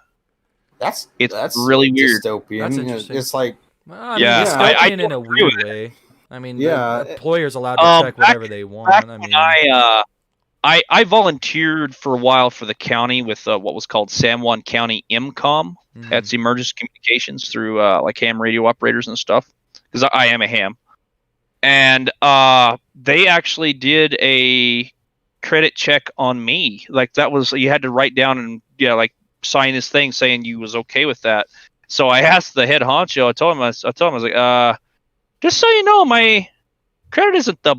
That's really weird. Dystopian. That's interesting. It's like... I mean, dystopian in a weird way. I mean, the employer's allowed to check whatever they want. I volunteered for a while for the county with what was called San Juan County MCOM. That's emergency communications through like ham radio operators and stuff, because I am a ham. And they actually did a credit check on me. Like, that was, you had to write down and like sign this thing saying you was okay with that. So I asked the head honcho. I told him I was like, just so you know, my credit isn't the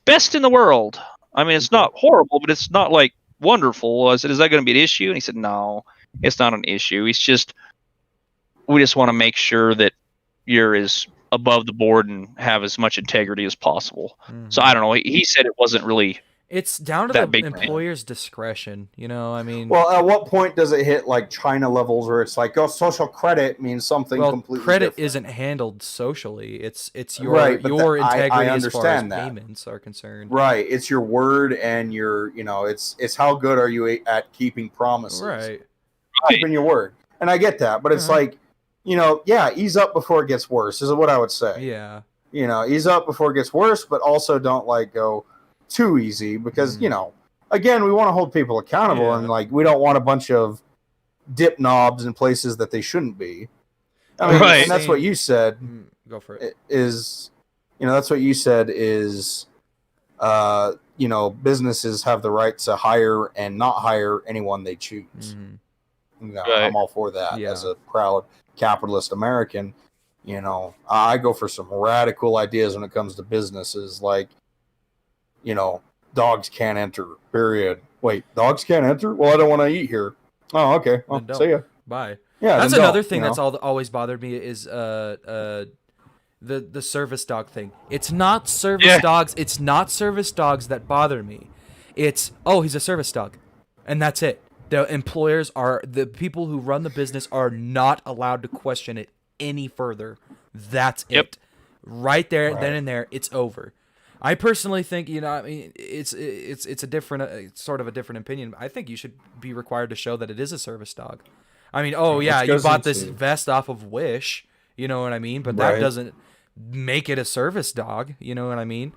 best in the world. I mean, it's not horrible, but it's not like wonderful. I said, is that going to be an issue? And he said, no, it's not an issue. It's just, we just want to make sure that you're as above the board and have as much integrity as possible. So I don't know. He said it wasn't really... It's down to the employer's discretion, I mean... Well, at what point does it hit, like, China levels where it's like, social credit means something completely credit different? Isn't handled socially. It's your integrity as far as payments are concerned. Right. It's your word and your, it's how good are you at keeping promises. Right. Keeping your word. And I get that, but it's like, ease up before it gets worse is what I would say. Yeah. Ease up before it gets worse, but also don't, like, go... too easy because again, we want to hold people accountable and like we don't want a bunch of dip knobs in places that they shouldn't be. I mean, and that's what you said. Go for it. That's what you said is businesses have the right to hire and not hire anyone they choose. I'm all for that as a proud capitalist American. I go for some radical ideas when it comes to businesses, like dogs can't enter, period. Wait, dogs can't enter? Well, I don't want to eat here. Oh, okay. Well, see ya. Bye. Yeah, that's another thing that's always bothered me is the service dog thing. It's not service dogs. It's not service dogs that bother me. It's, he's a service dog. And that's it. The employers the people who run the business are not allowed to question it any further. That's it. Right there, then and there, it's over. I personally think, it's a different, sort of a different opinion. I think you should be required to show that it is a service dog. I mean, you bought this vest off of Wish, you know what I mean? But that doesn't make it a service dog, you know what I mean?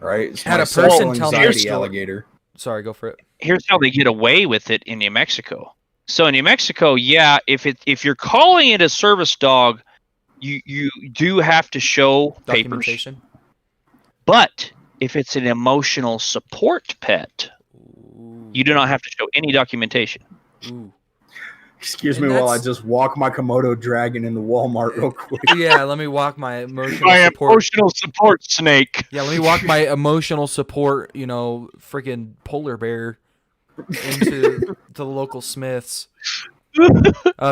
Right. Had a person tell me alligator. Sorry, go for it. Here's how they get away with it in New Mexico. So in New Mexico, if you're calling it a service dog, you do have to show papers. But if it's an emotional support pet, you do not have to show any documentation. Excuse me while I just walk my Komodo dragon in the Walmart real quick. Yeah, let me walk my emotional support snake. Yeah, let me walk my emotional support, freaking polar bear into the local Smiths.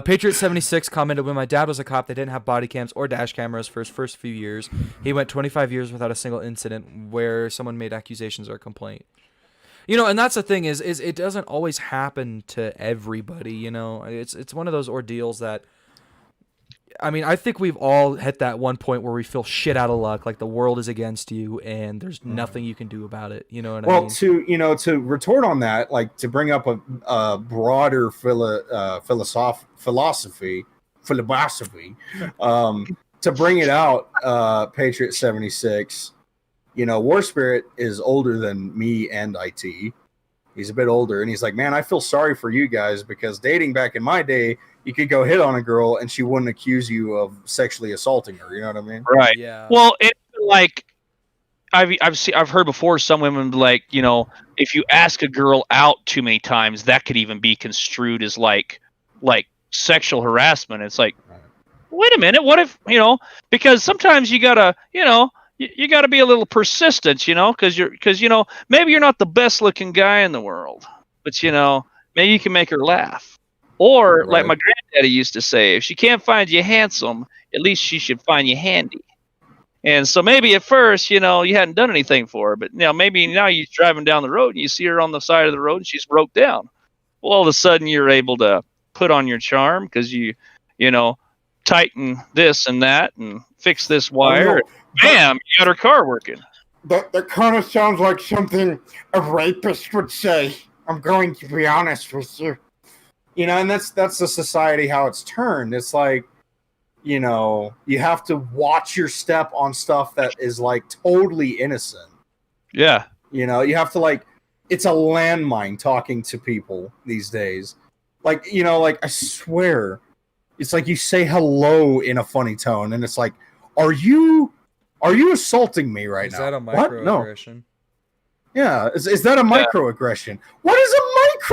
Patriot 76 commented, when my dad was a cop, they didn't have body cams or dash cameras for his first few years. He went 25 years without a single incident where someone made accusations or a complaint. And that's the thing is it doesn't always happen to everybody. It's one of those ordeals that, I mean, I think we've all hit that one point where we feel shit out of luck, like the world is against you and there's nothing you can do about it. You know what I mean? Well, to retort on that, like to bring up a broader philosophy, to bring it out, Patriot 76, War Spirit is older than me and IT. He's a bit older, and he's like, man, I feel sorry for you guys because dating back in my day, you could go hit on a girl and she wouldn't accuse you of sexually assaulting her. You know what I mean? Right. Yeah. Well, it's like I've heard before some women be like, if you ask a girl out too many times, that could even be construed as like sexual harassment. It's like, wait a minute, what if, because sometimes you gotta, you gotta be a little persistent, because maybe you're not the best looking guy in the world, but maybe you can make her laugh. Or like Right. my granddaddy used to say, if she can't find you handsome, at least she should find you handy. And so maybe at first, you hadn't done anything for her, but maybe now you're driving down the road and you see her on the side of the road and she's broke down. Well, all of a sudden you're able to put on your charm because you tighten this and that and fix this wire. And bam, you got her car working. That kind of sounds like something a rapist would say. I'm going to be honest with you. And that's the society how it's turned. It's like, you have to watch your step on stuff that is like totally innocent. Yeah. You have to it's a landmine talking to people these days. Like, I swear, it's like you say hello in a funny tone, and it's like, are you assaulting me right now? Is that a microaggression? No. Yeah, is that a microaggression? What is a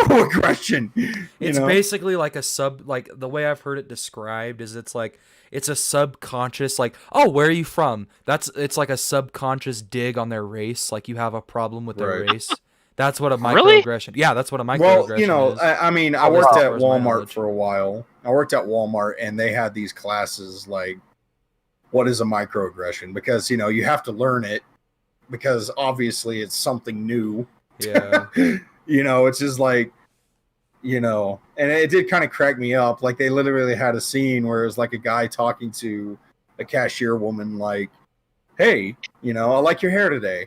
microaggression? It's basically like the way I've heard it described is it's a subconscious, like, oh, where are you from? It's like a subconscious dig on their race, like you have a problem with their race. That's what a microaggression. Really? Yeah, that's what a microaggression is. I mean, I worked at Walmart for a while. I worked at Walmart, and they had these classes like, what is a microaggression? Because you have to learn it. Because obviously it's something new. Yeah. It's just like, and it did kind of crack me up. Like they literally had a scene where it was like a guy talking to a cashier woman like, hey, I like your hair today.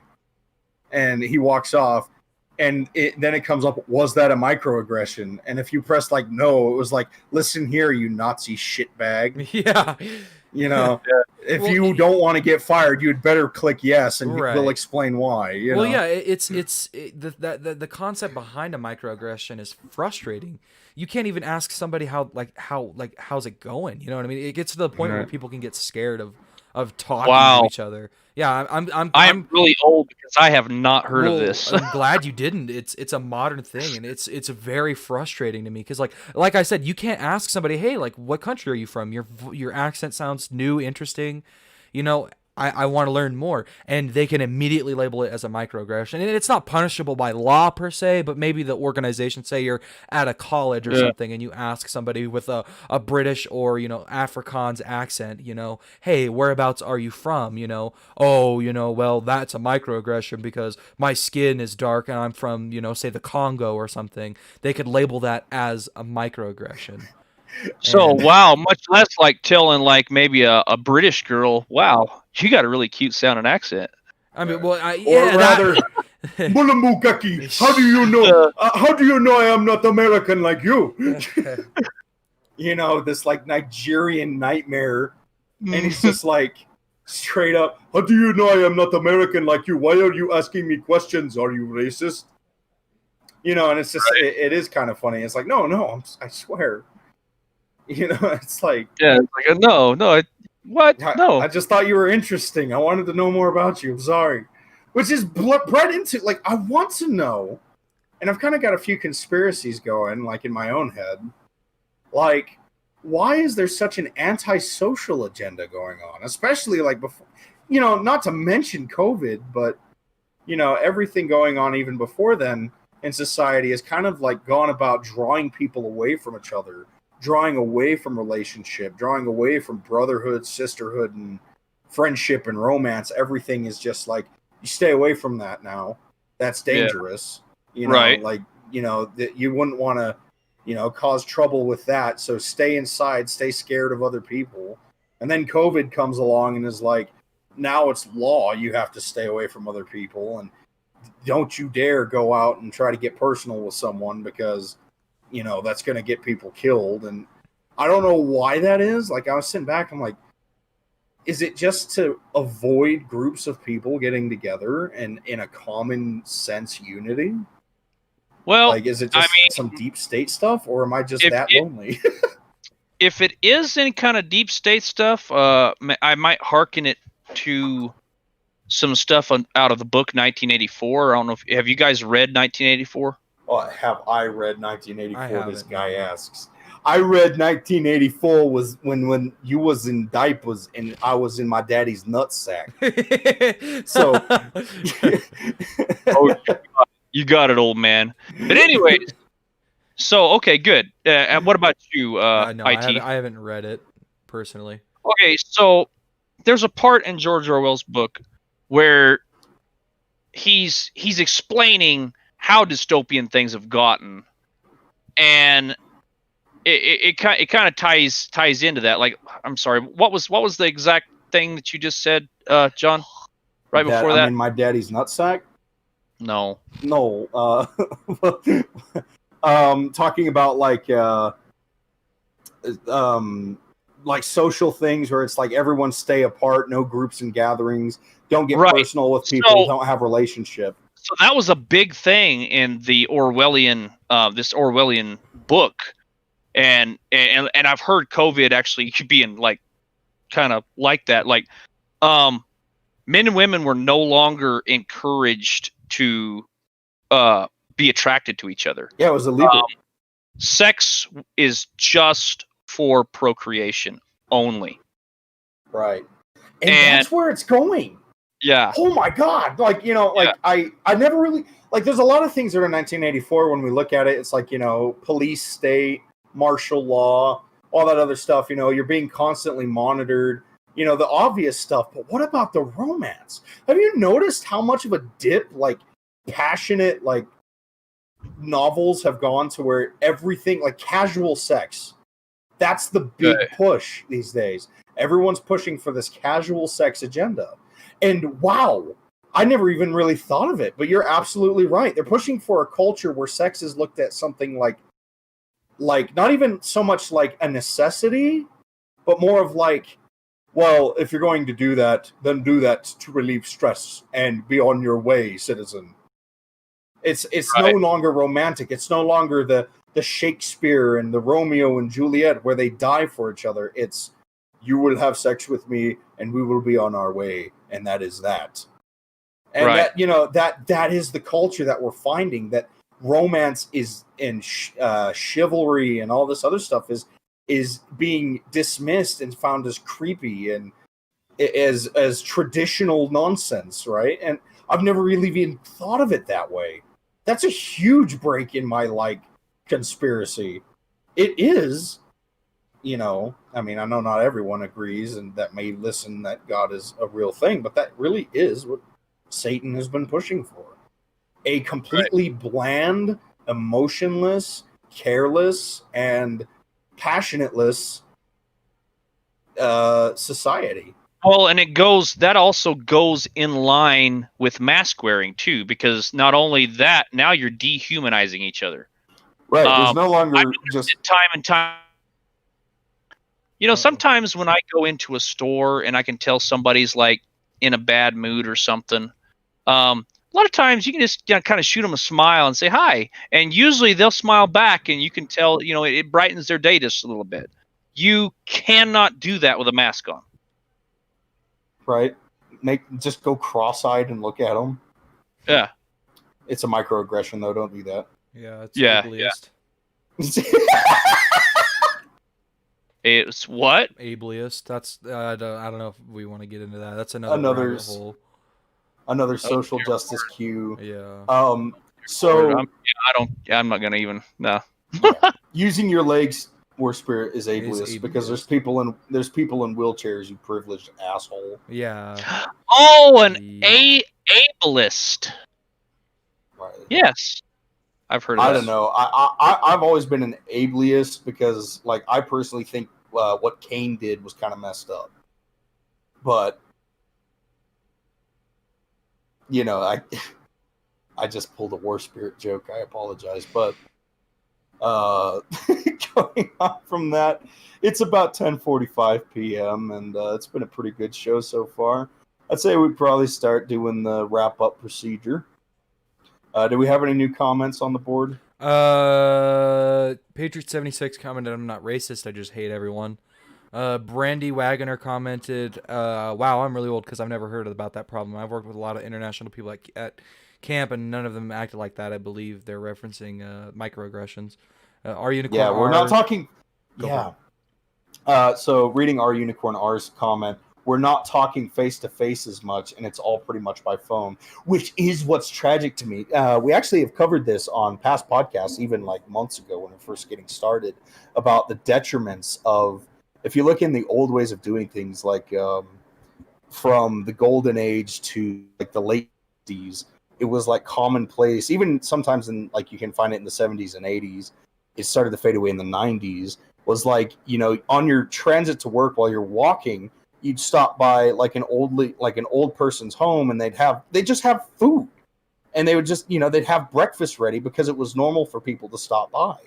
And he walks off and then it comes up, was that a microaggression? And if you press like, no, it was like, listen here, you Nazi shitbag. Yeah. If you don't want to get fired, you'd better click yes, and we'll explain why. Well, yeah, the concept behind a microaggression is frustrating. You can't even ask somebody how's it going. You know what I mean? It gets to the point where people can get scared of talking to each other. Yeah, I'm really old because I have not heard of this. I'm glad you didn't. It's a modern thing, and it's very frustrating to me because like I said, you can't ask somebody, hey, like, what country are you from? Your accent sounds new, interesting. I want to learn more, and they can immediately label it as a microaggression. And it's not punishable by law per se, but maybe the organization, say you're at a college or something, and you ask somebody with a British or Afrikaans accent, hey, whereabouts are you from? Well, that's a microaggression because my skin is dark and I'm from say the Congo or something. They could label that as a microaggression. So, wow, much less like telling like maybe a British girl, wow, you got a really cute sounding accent. I mean, well, or rather, Mulamukaki, how do you know? How do you know I am not American like you? This like Nigerian nightmare, and he's just like straight up. How do you know I am not American like you? Why are you asking me questions? Are you racist? And it's just it is kind of funny. It's like no, I swear. It's like it's like no, what? No, I just thought you were interesting. I wanted to know more about you. I'm sorry, which is bred into like I want to know, and I've kind of got a few conspiracies going like in my own head. Like, why is there such an antisocial agenda going on, especially like before? Not to mention COVID, but everything going on even before then in society has kind of like gone about drawing people away from each other. Drawing away from relationship, drawing away from brotherhood, sisterhood, and friendship and romance. Everything is just like, you stay away from that now. That's dangerous. Right. Like, that you wouldn't want to, cause trouble with that. So stay inside, stay scared of other people. And then COVID comes along and is like, now it's law. You have to stay away from other people. And don't you dare go out and try to get personal with someone because that's going to get people killed. And I don't know why that is. Like, I was sitting back, I'm like, is it just to avoid groups of people getting together and in a common sense unity? Well, like, is it just some deep state stuff, or am I just lonely? If it is any kind of deep state stuff, I might hearken it to some stuff out of the book 1984. I don't know have you guys read 1984? Have I read 1984? This guy asks. I read 1984 was when you was in diapers and I was in my daddy's nutsack. So, Oh, you got it, old man. But anyways, so okay, good. And what about you, No, IT? I haven't read it personally. Okay, so there's a part in George Orwell's book where he's explaining how dystopian things have gotten, and it kind of ties into that. Like, I'm sorry, what was the exact thing that you just said, John? Right before I'm that? in my daddy's nutsack. No. No, talking about like social things where it's like everyone stay apart, no groups and gatherings, don't get Right. personal with people, So- don't have relationship. So that was a big thing in the Orwellian, this Orwellian book, and I've heard COVID actually being like kind of like that. Like, men and women were no longer encouraged to be attracted to each other. Yeah, it was illegal. Sex is just for procreation only. Right. And And- that's where it's going. Yeah. Oh my God. Like, like I never really, like, there's a lot of things that are in 1984 when we look at it. It's like, police state, martial law, all that other stuff. You're being constantly monitored, the obvious stuff. But what about the romance? Have you noticed how much of a dip, like, passionate, like, novels have gone to where everything, like, casual sex, that's the big push these days. Everyone's pushing for this casual sex agenda. And wow, I never even really thought of it, but you're absolutely right. They're pushing for a culture where sex is looked at something like not even so much like a necessity, but more of like, well, if you're going to do that, then do that to relieve stress and be on your way, citizen. It's Right. no longer romantic. It's no longer the Shakespeare and the Romeo and Juliet where they die for each other. It's, you will have sex with me and we will be on our way, and that is that. And Right. that that is the culture that we're finding, that romance is in chivalry and all this other stuff is being dismissed and found as creepy and as traditional nonsense, right? And I've never really even thought of it that way. That's a huge break in my conspiracy. It is. I mean, I know not everyone agrees and that may listen that God is a real thing, but that really is what Satan has been pushing for. A completely bland, emotionless, careless, and passionateless society. Well, and that also goes in line with mask wearing too, because not only that, now you're dehumanizing each other. Right. There's no longer I've just time and time. Sometimes when I go into a store and I can tell somebody's like in a bad mood or something, a lot of times you can just kind of shoot them a smile and say hi, and usually they'll smile back, and you can tell it brightens their day just a little bit. You cannot do that with a mask on. right. Just go cross-eyed and look at them. Yeah. It's a microaggression, though. Don't do that. Yeah, it's Yeah, ableist. It's what? Ableist. That's I don't know if we want to get into that. That's another rabbit hole. Another social justice cue. Yeah. So I'm not gonna even no. using your legs or spirit is ableist, ableist. because there's people in wheelchairs, you privileged asshole. Yeah. Oh, an The- ableist. Right. Yes, I've heard of I that. don't know. I've always been an ableist because, like, I personally think what Cain did was kind of messed up. But I just pulled a war spirit joke. I apologize, but going on from that, it's about 10:45 p.m. and it's been a pretty good show so far. I'd say we'd probably start doing the wrap up procedure. Do we have any new comments on the board? Patriot76 commented, "I'm not racist. I just hate everyone." Brandy Wagoner commented, "Wow, I'm really old because I've never heard about that problem. I've worked with a lot of international people at camp, and none of them acted like that. I believe they're referencing microaggressions. Are Unicorn? Yeah, we're not talking. Yeah. So reading our Unicorn R's comment, we're not talking face to face as much, and it's all pretty much by phone, which is what's tragic to me. We actually have covered this on past podcasts, even like months ago when we're first getting started, about the detriments of, if you look in the old ways of doing things, like from the golden age to like the late 60s, it was like commonplace. Even sometimes in, like, you can find it in the 70s and 80s. It started to fade away in the 90s. Was like, on your transit to work while you're walking, you'd stop by like an old person's home, and they'd just have food, and they would just, they'd have breakfast ready because it was normal for people to stop by,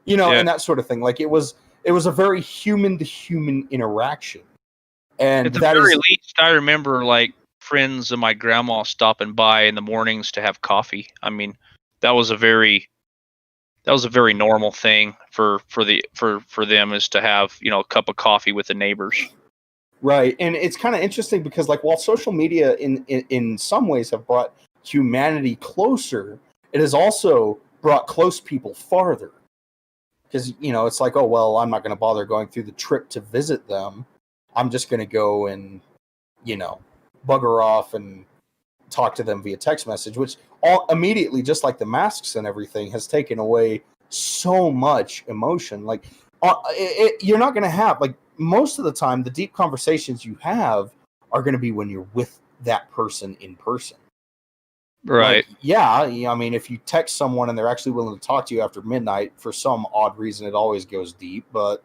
and that sort of thing. Like, it was a very human to human interaction. And at the very least, I remember like friends of my grandma stopping by in the mornings to have coffee. I mean, that was a very normal thing for them, is to have, a cup of coffee with the neighbors. Right. And it's kind of interesting because, like, while social media in some ways have brought humanity closer, it has also brought close people farther. Because, it's like, oh, well, I'm not going to bother going through the trip to visit them. I'm just going to go and, bugger off and talk to them via text message, which all immediately, just like the masks and everything, has taken away so much emotion. Like, you're not going to have, like, most of the time, the deep conversations you have are going to be when you're with that person in person. Right. Like, yeah, I mean, if you text someone and they're actually willing to talk to you after midnight, for some odd reason, it always goes deep, but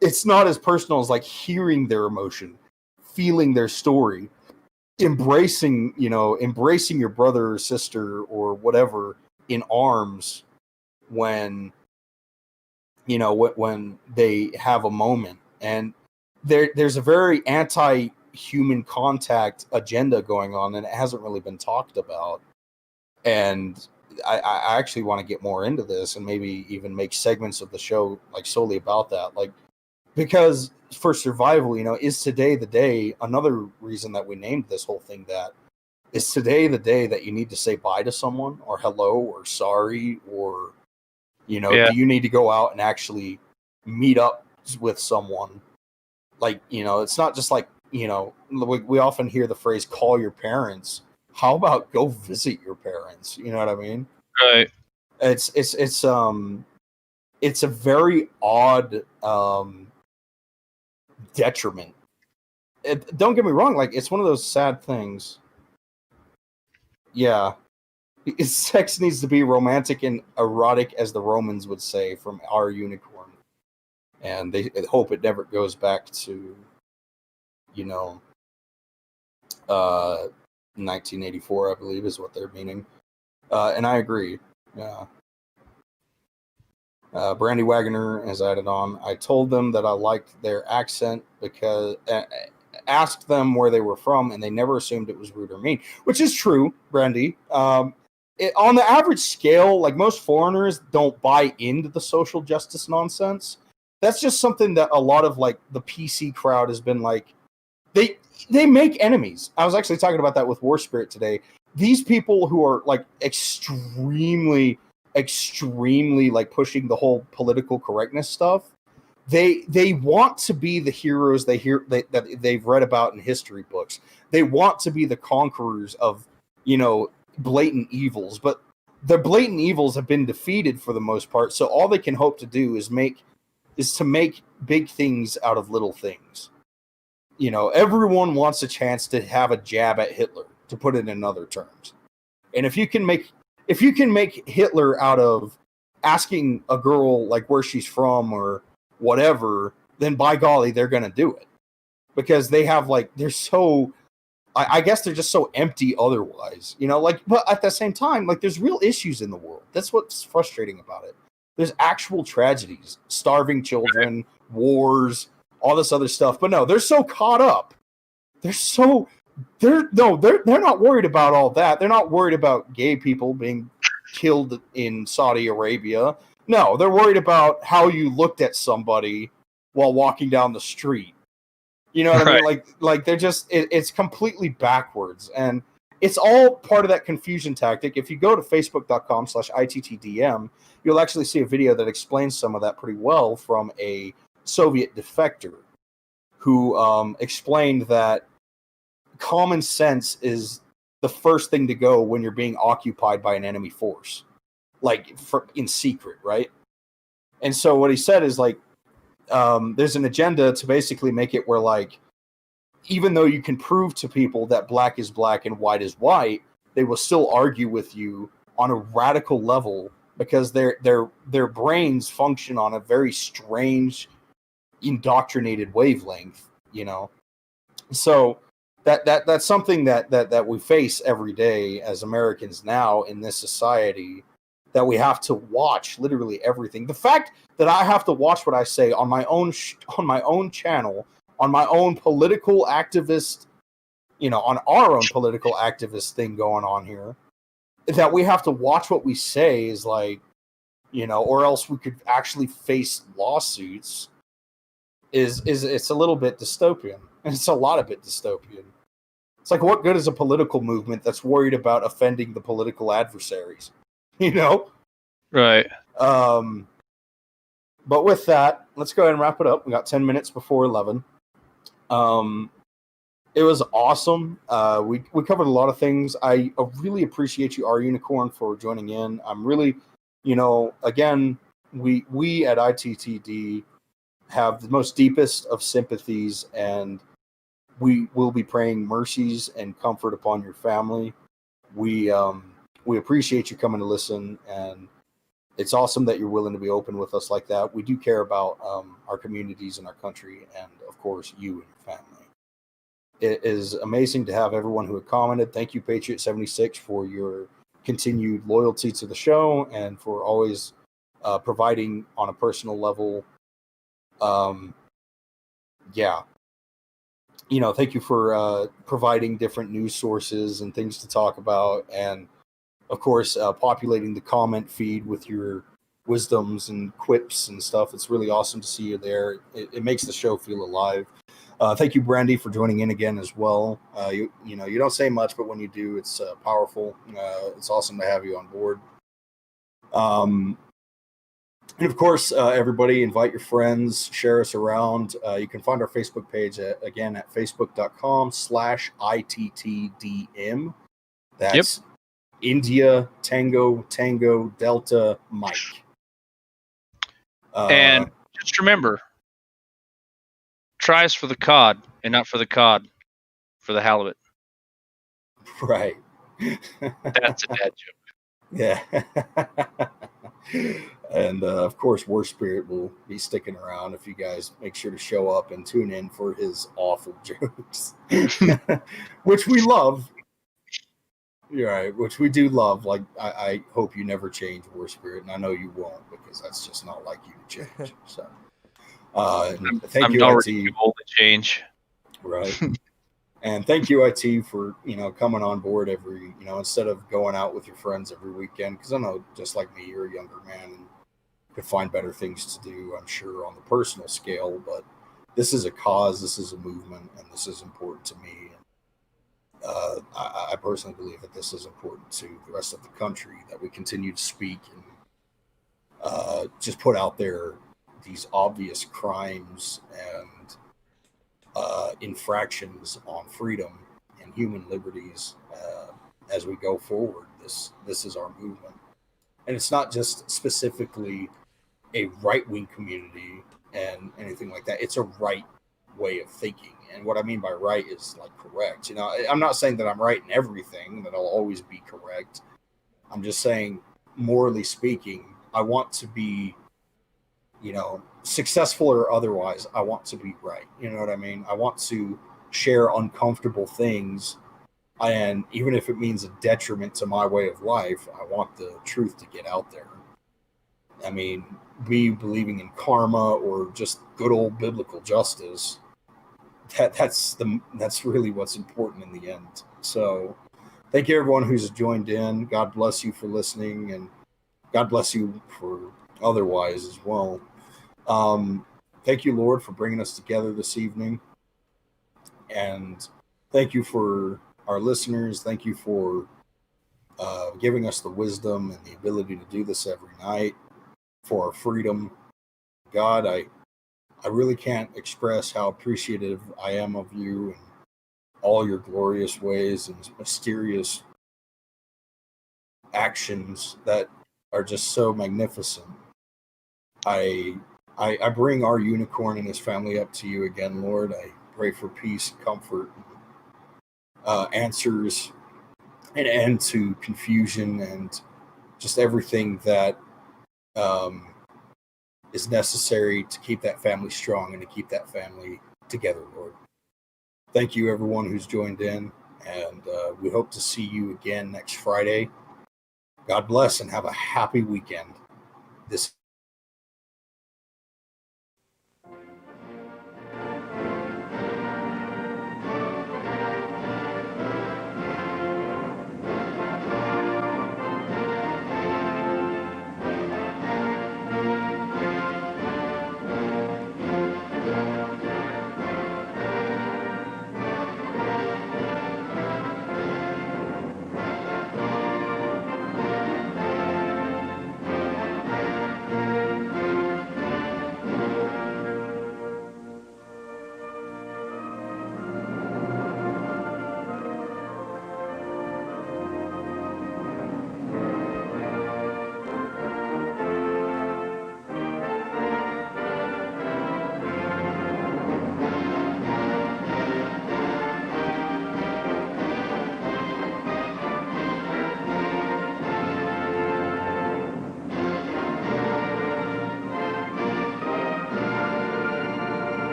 it's not as personal as like hearing their emotion, feeling their story, embracing your brother or sister or whatever in arms when they have a moment. And there's a very anti-human contact agenda going on, and it hasn't really been talked about. And I actually want to get more into this and maybe even make segments of the show like solely about that. Like, because for survival, is today the day? Another reason that we named this whole thing that is today the day that you need to say bye to someone, or hello, or sorry, or do you need to go out and actually meet up with someone? Like, it's not just like, we often hear the phrase call your parents. How about go visit your parents? You know what I mean? Right. It's a very odd detriment. Don't get me wrong, like, it's one of those sad things. Yeah. Sex needs to be romantic and erotic, as the Romans would say, from our Unicorn. And they hope it never goes back to, 1984, I believe, is what they're meaning. And I agree. Yeah. Brandy Wagner has added on, I told them that I liked their accent because asked them where they were from, and they never assumed it was rude or mean, which is true, Brandy. On the average scale, like, most foreigners don't buy into the social justice nonsense. That's just something that a lot of, like, the PC crowd has been like, they make enemies. I was actually talking about that with War Spirit today. These people who are like extremely like pushing the whole political correctness stuff, they want to be the heroes that they've read about in history books. They want to be the conquerors of, blatant evils, but the blatant evils have been defeated for the most part. So all they can hope to do is to make big things out of little things. Everyone wants a chance to have a jab at Hitler, to put it in other terms. And if you can make Hitler out of asking a girl like where she's from or whatever, then by golly, they're going to do it. Because they have they're so, I guess they're just so empty otherwise, but at the same time, there's real issues in the world. That's what's frustrating about it. There's actual tragedies, starving children, wars, all this other stuff. But no, they're so caught up. They're not worried about all that. They're not worried about gay people being killed in Saudi Arabia. No, they're worried about how you looked at somebody while walking down the street. You know what I mean? Like they're just, it's completely backwards. And it's all part of that confusion tactic. If you go to facebook.com/ITTDM, you'll actually see a video that explains some of that pretty well from a Soviet defector who explained that common sense is the first thing to go when you're being occupied by an enemy force, like in secret, right? And so what he said is like, there's an agenda to basically make it where like, even though you can prove to people that black is black and white is white, they will still argue with you on a radical level because their brains function on a very strange, indoctrinated wavelength, you know. So that's something that we face every day as Americans now in this society, that we have to watch literally everything. The fact that I have to watch what I say on my own channel, on my own political activist, you know, on our own political activist thing going on here, that we have to watch what we say is like, you know, or else we could actually face lawsuits. Is it's a little bit dystopian, and it's a lot of bit dystopian. It's like, what good is a political movement that's worried about offending the political adversaries? You know, Right. But with that, let's go ahead and wrap it up. We got 10 minutes before 11. It was awesome. We covered a lot of things. I really appreciate you, our unicorn, for joining in. I'm really, you know, again, we at ITTD have the most deepest of sympathies, and we will be praying mercies and comfort upon your family. We appreciate you coming to listen, and it's awesome that you're willing to be open with us like that. We do care about our communities and our country, and of course, you and your family. It is amazing to have everyone who had commented. Thank you, Patriot76, for your continued loyalty to the show and for always providing on a personal level. Yeah. You know, thank you for providing different news sources and things to talk about. And, of course, populating the comment feed with your wisdoms and quips and stuff. It's really awesome to see you there. It makes the show feel alive. Thank you, Brandy, for joining in again as well. You know, you don't say much, but when you do, it's powerful. It's awesome to have you on board. And of course, everybody, invite your friends, share us around. You can find our Facebook page again at facebook.com/ITTDM. That's India Tango Delta Mike. And just remember, try us for the cod and not for the cod, for the halibut. Right. That's a dad joke. Yeah. And of course, War Spirit will be sticking around if you guys make sure to show up and tune in for his awful jokes, which we love. You're right, which we do love. Like, I hope you never change, War Spirit, and I know you won't, because that's just not like you to change. So, thank you, already IT. too old to change. Right. And thank you, IT, for, you know, coming on board every, you know, instead of going out with your friends every weekend, because I know, just like me, you're a younger man and could find better things to do, I'm sure, on the personal scale. But this is a cause, this is a movement, and this is important to me. I personally believe that this is important to the rest of the country, that we continue to speak and just put out there these obvious crimes and infractions on freedom and human liberties as we go forward. This is our movement, and it's not just specifically a right-wing community and anything like that. It's a right way of thinking, and what I mean by right is like correct. You know, I'm not saying that I'm right in everything, that I'll always be correct. I'm just saying, morally speaking, I want to be, you know, successful or otherwise, I want to be right. You know what I mean? I want to share uncomfortable things, and even if it means a detriment to my way of life, I want the truth to get out there. I mean, me believing in karma or just good old biblical justice, that's really what's important in the end. So thank you, everyone who's joined in. God bless you for listening, and God bless you for otherwise as well. Thank you, Lord, for bringing us together this evening. And thank you for our listeners. Thank you for giving us the wisdom and the ability to do this every night for our freedom. God, I really can't express how appreciative I am of you and all your glorious ways and mysterious actions that are just so magnificent. I bring our unicorn and his family up to you again, Lord. I pray for peace, comfort, answers, an end to confusion, and just everything that is necessary to keep that family strong and to keep that family together, Lord. Thank you, everyone who's joined in, and we hope to see you again next Friday. God bless and have a happy weekend. This